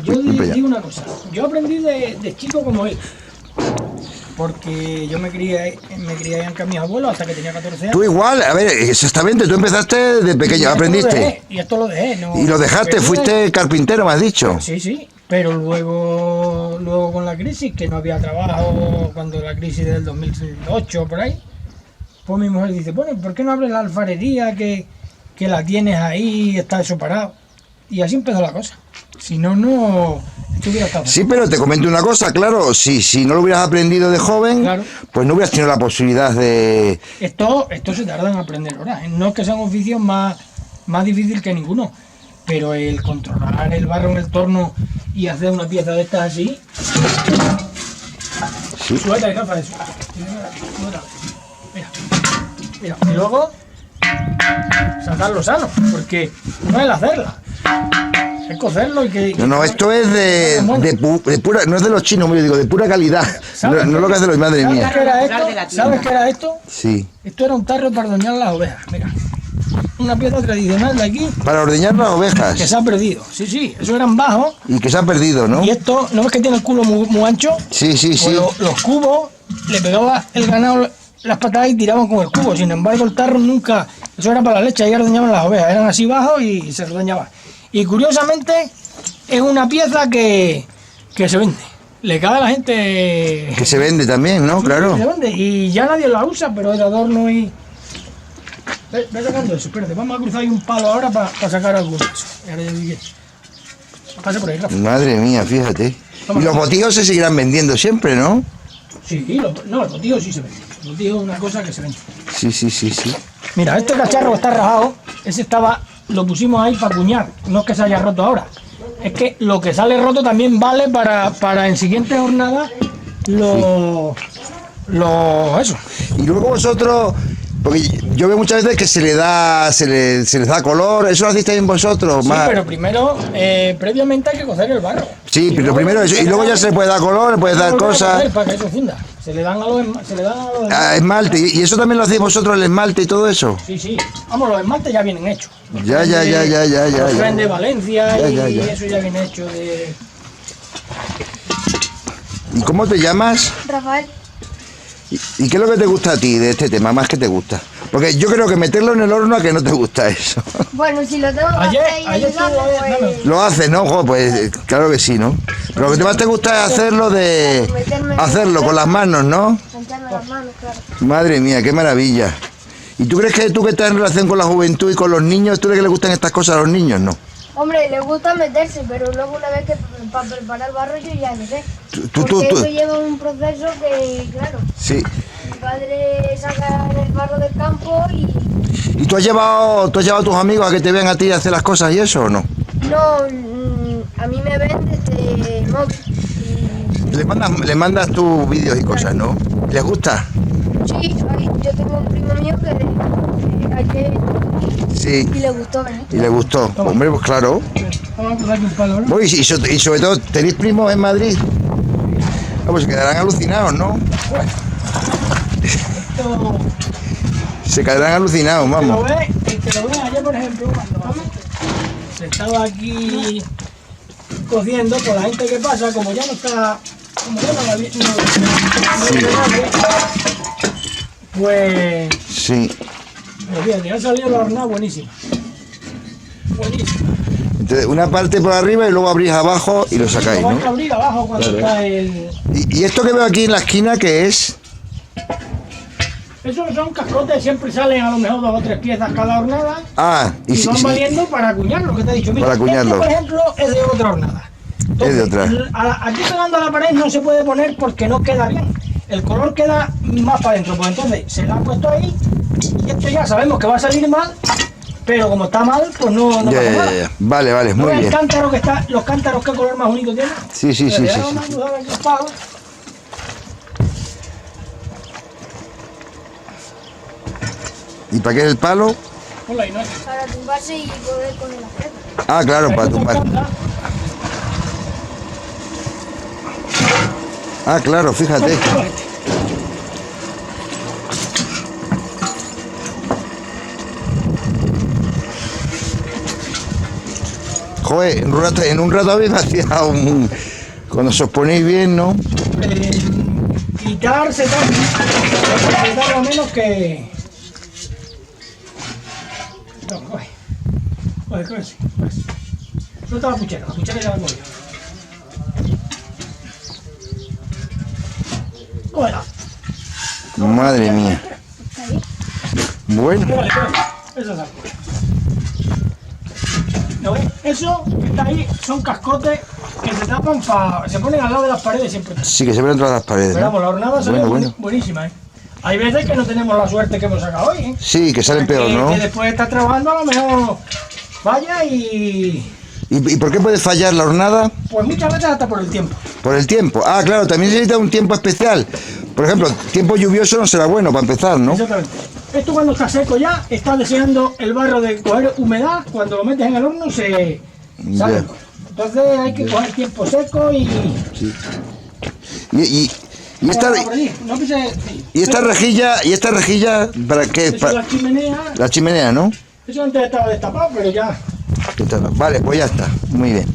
S3: yo
S1: Siempre ya.
S3: digo una cosa. Yo aprendí de chico como él. Porque yo me crié en casa de mis abuelos hasta que tenía 14 años.
S1: Tú igual, a ver, exactamente, tú empezaste de pequeño, aprendiste.
S3: Y esto lo dejé, ¿no?
S1: Y lo dejaste,
S3: Pero
S1: fuiste carpintero, me has dicho.
S3: Sí, pero luego con la crisis, que no había trabajo, cuando la crisis del 2008 por ahí, pues mi mujer dice, bueno, ¿por qué no abres la alfarería que la tienes ahí, está eso parado? Y así empezó la cosa. Si no, no estuviera estado.
S1: Sí, pero te comento una cosa, claro, si no lo hubieras aprendido de joven,
S3: Claro.
S1: pues no hubieras tenido la posibilidad de...
S3: Esto se tarda en aprender ahora. No es que sea un oficio más difícil que ninguno, pero el controlar el barro en el torno y hacer una pieza de estas así.
S1: Sí.
S3: Suelta, Rafa, eso. Mira. Y luego sacarlo sano, porque no es el hacerla, es cocerlo y que.
S1: No, esto es de pura, no es de los chinos, yo digo, de pura calidad. No,
S3: ¿Sabes?
S1: no es lo que hace los, madre
S3: ¿Sabes
S1: mía.
S3: qué era esto? ¿Sabes qué era esto?
S1: Sí.
S3: Esto era un tarro para ordeñar las ovejas, mira. Una pieza tradicional de aquí
S1: Para ordeñar las ovejas.
S3: que se ha perdido. Sí, eso eran bajos.
S1: Y que se ha perdido, ¿no?
S3: Y esto, ¿no ves que tiene el culo muy ancho?
S1: Sí.
S3: Pues los cubos, le pegaba el ganado las patadas y tiraban con el cubo. Sin embargo, el tarro nunca, eso era para la leche, ahí ordeñaban las ovejas, eran así bajos y se ordeñaban. Y curiosamente, es una pieza que se vende. Le cabe a la gente.
S1: Que se vende también, ¿no?
S3: Sí,
S1: Claro.
S3: se vende. Y ya nadie la usa, pero es de adorno y. Ve sacando eso, espérate, vamos a cruzar ahí un palo ahora para sacar algo de eso. Ahora ya vi que. Pasa por ahí, Rafa.
S1: Madre mía, fíjate. Y los botijos se seguirán vendiendo siempre, ¿no?
S3: Sí, no, el botillo sí se vende. El botillo es una cosa que se vende.
S1: Sí.
S3: Mira, este cacharro que está rajado, lo pusimos ahí para cuñar, no es que se haya roto ahora. Es que lo que sale roto también vale para en siguientes jornadas eso.
S1: Y luego vosotros, porque yo veo muchas veces que se les da color, eso lo hacéis también vosotros.
S3: Sí,
S1: más.
S3: pero primero, previamente hay que cocer el barro.
S1: Sí, pero primero eso, y luego ya se le puede dar color, le puedes dar
S3: Volver a
S1: cosas.
S3: cocer para que eso funda. Se le dan a los
S1: Esmalte, y eso también lo hacéis vosotros, el esmalte y todo eso.
S3: Sí. Vamos, los esmaltes ya vienen hechos.
S1: Ya.
S3: Los traen de Valencia
S1: Ya.
S3: y eso ya viene hecho de.
S1: ¿Y cómo te llamas?
S2: Rafael,
S1: ¿Y qué es lo que te gusta a ti de este tema, más que te gusta? Porque yo creo que meterlo en el horno a que no te gusta eso.
S2: bueno, si lo tengo que
S3: Ayer
S2: hacer y ayudarle,
S3: estuvo,
S2: pues...
S1: Lo haces, ¿no? Jo, pues claro que sí, ¿no? Pero lo que más te gusta es hacerlo con las manos, ¿no?
S2: Mancharme las manos, claro.
S1: Madre mía, qué maravilla. ¿Y tú crees que tú que estás en relación con la juventud y con los niños, tú crees que le gustan estas cosas a los niños, no?
S2: Hombre, le gusta meterse, pero luego una vez que para preparar el barro yo ya no sé.
S1: Tú.
S2: Porque eso lleva un proceso que, claro,
S1: Sí.
S2: mi padre saca el barro del campo y
S1: ¿Y tú has llevado a tus amigos a que te vean a ti hacer las cosas y eso o no?
S2: no, a mí me ven desde móvil.
S1: Le mandas tus vídeos y cosas, ¿no? ¿Les gusta?
S2: Sí, yo tengo un primo mío que ayer
S1: Sí.
S2: y le gustó, ¿verdad?
S1: Y le gustó. Hombre, pues claro.
S3: Vamos a cruzar aquí un palo ahora.
S1: Bueno, y sobre todo, ¿tenéis primos en Madrid? Ah, pues se quedarán alucinados, ¿no?
S3: Esto.
S1: Se quedarán alucinados, vamos.
S3: El que lo ve ayer, por ejemplo, cuando se estaba aquí cociendo, pues la gente que pasa, como ya no está, como ya no la vi- pues,
S1: Sí.
S3: fíjate, ha salido la hornada buenísima. Buenísima.
S1: Entonces, una parte por arriba y luego abrís abajo y lo sacáis,
S3: Lo vais a
S1: ¿no?
S3: abrir abajo cuando está el...
S1: ¿Y esto que veo aquí en la esquina qué es?
S3: Esos son cascotes, siempre salen a lo mejor 2 o 3 piezas cada hornada.
S1: Ah,
S3: Y van valiendo para acuñarlo, que te he dicho. Mira,
S1: Para acuñarlo.
S3: este, por ejemplo, es de otra hornada.
S1: Es de otra.
S3: Aquí pegando a la pared no se puede poner porque no queda bien. El color queda más para adentro. Pues entonces se la ha puesto ahí y esto ya sabemos que va a salir mal, pero como está mal, pues no
S1: ya,
S3: pasa nada.
S1: ya, ya. Vale, vale,
S3: ¿No
S1: muy
S3: ves
S1: bien.
S3: el cántaro que está, los cántaros qué color más bonito tienen?
S1: Sí, sí, sí, sí, sí. ¿Y para qué es el palo?
S3: Ponlo ahí, ¿no?
S2: Para tumbarse y poder poner la pared.
S1: Ah, claro, para tumbar. Ah, claro, fíjate. Joder, en un rato habéis vaciado cuando os ponéis bien, ¿no?
S3: Quitar se tarda menos que... No, coge. Coge, sí. Suelta la puchera ya la coge. Cógela.
S1: Madre mía. Bueno,
S3: Vale, eso es algo. ¿Lo ves? Eso que está ahí son cascotes que se tapan se ponen al lado de las paredes siempre.
S1: sí que se ven todas las paredes,
S3: Pero vamos,
S1: ¿no?
S3: la hornada sale
S1: Bueno.
S3: buenísima, ¿eh? Hay veces que no tenemos la suerte que hemos sacado hoy, ¿eh?
S1: Sí, que salen peor, ¿no?
S3: Que después de estar trabajando a lo mejor falla y...
S1: ¿Y por qué puede fallar la hornada?
S3: Pues muchas veces hasta por el tiempo.
S1: Por el tiempo. Ah, claro, también se necesita un tiempo especial. Por ejemplo, tiempo lluvioso no será bueno para empezar, ¿no?
S3: Exactamente. Esto cuando está seco ya, está deseando el barro de coger humedad, cuando lo metes en el horno se sale.
S1: Ya.
S3: Entonces hay que coger tiempo seco y...
S1: Y esta,
S3: Por allí, no pise- sí.
S1: y esta rejilla, ¿para qué?
S3: Eso es la chimenea,
S1: La chimenea, ¿no?
S3: eso antes estaba destapado, pero ya...
S1: Vale, pues ya está. Muy bien.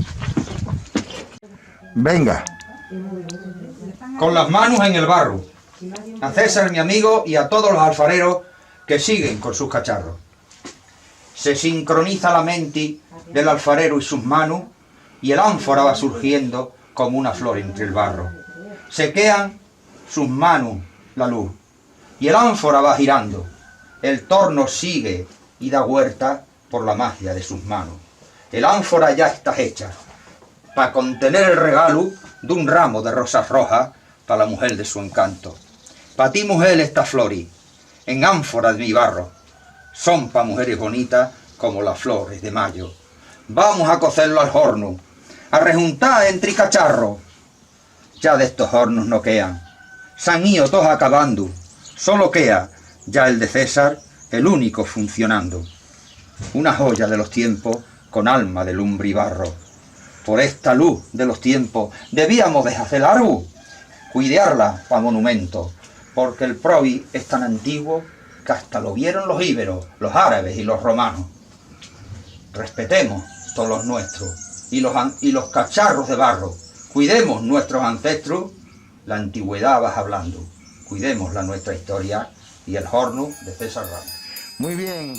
S1: Venga.
S4: Con las manos en el barro. A César, mi amigo, y a todos los alfareros que siguen con sus cacharros. Se sincroniza la mente del alfarero y sus manos, y el ánfora va surgiendo como una flor entre el barro. Sequean sus manos la luz, y el ánfora va girando. El torno sigue y da huerta por la magia de sus manos. El ánfora ya está hecha para contener el regalo de un ramo de rosas rojas para la mujer de su encanto. Pa' ti, mujer, esta flori, en ánfora de mi barro, son pa' mujeres bonitas como las flores de mayo. Vamos a cocerlo al horno, a rejuntar entre cacharros. Ya de estos hornos no quedan, se han ido todos acabando, solo queda ya el de César, el único funcionando. Una joya de los tiempos con alma de lumbre y barro. Por esta luz de los tiempos debíamos deshacer algo, cuidarla para monumento, porque el provi es tan antiguo que hasta lo vieron los íberos, los árabes y los romanos. Respetemos todos los nuestros y los cacharros de barro, cuidemos nuestros ancestros, la antigüedad vas hablando, cuidemos la nuestra historia y el horno de César Ramos.
S1: Muy bien.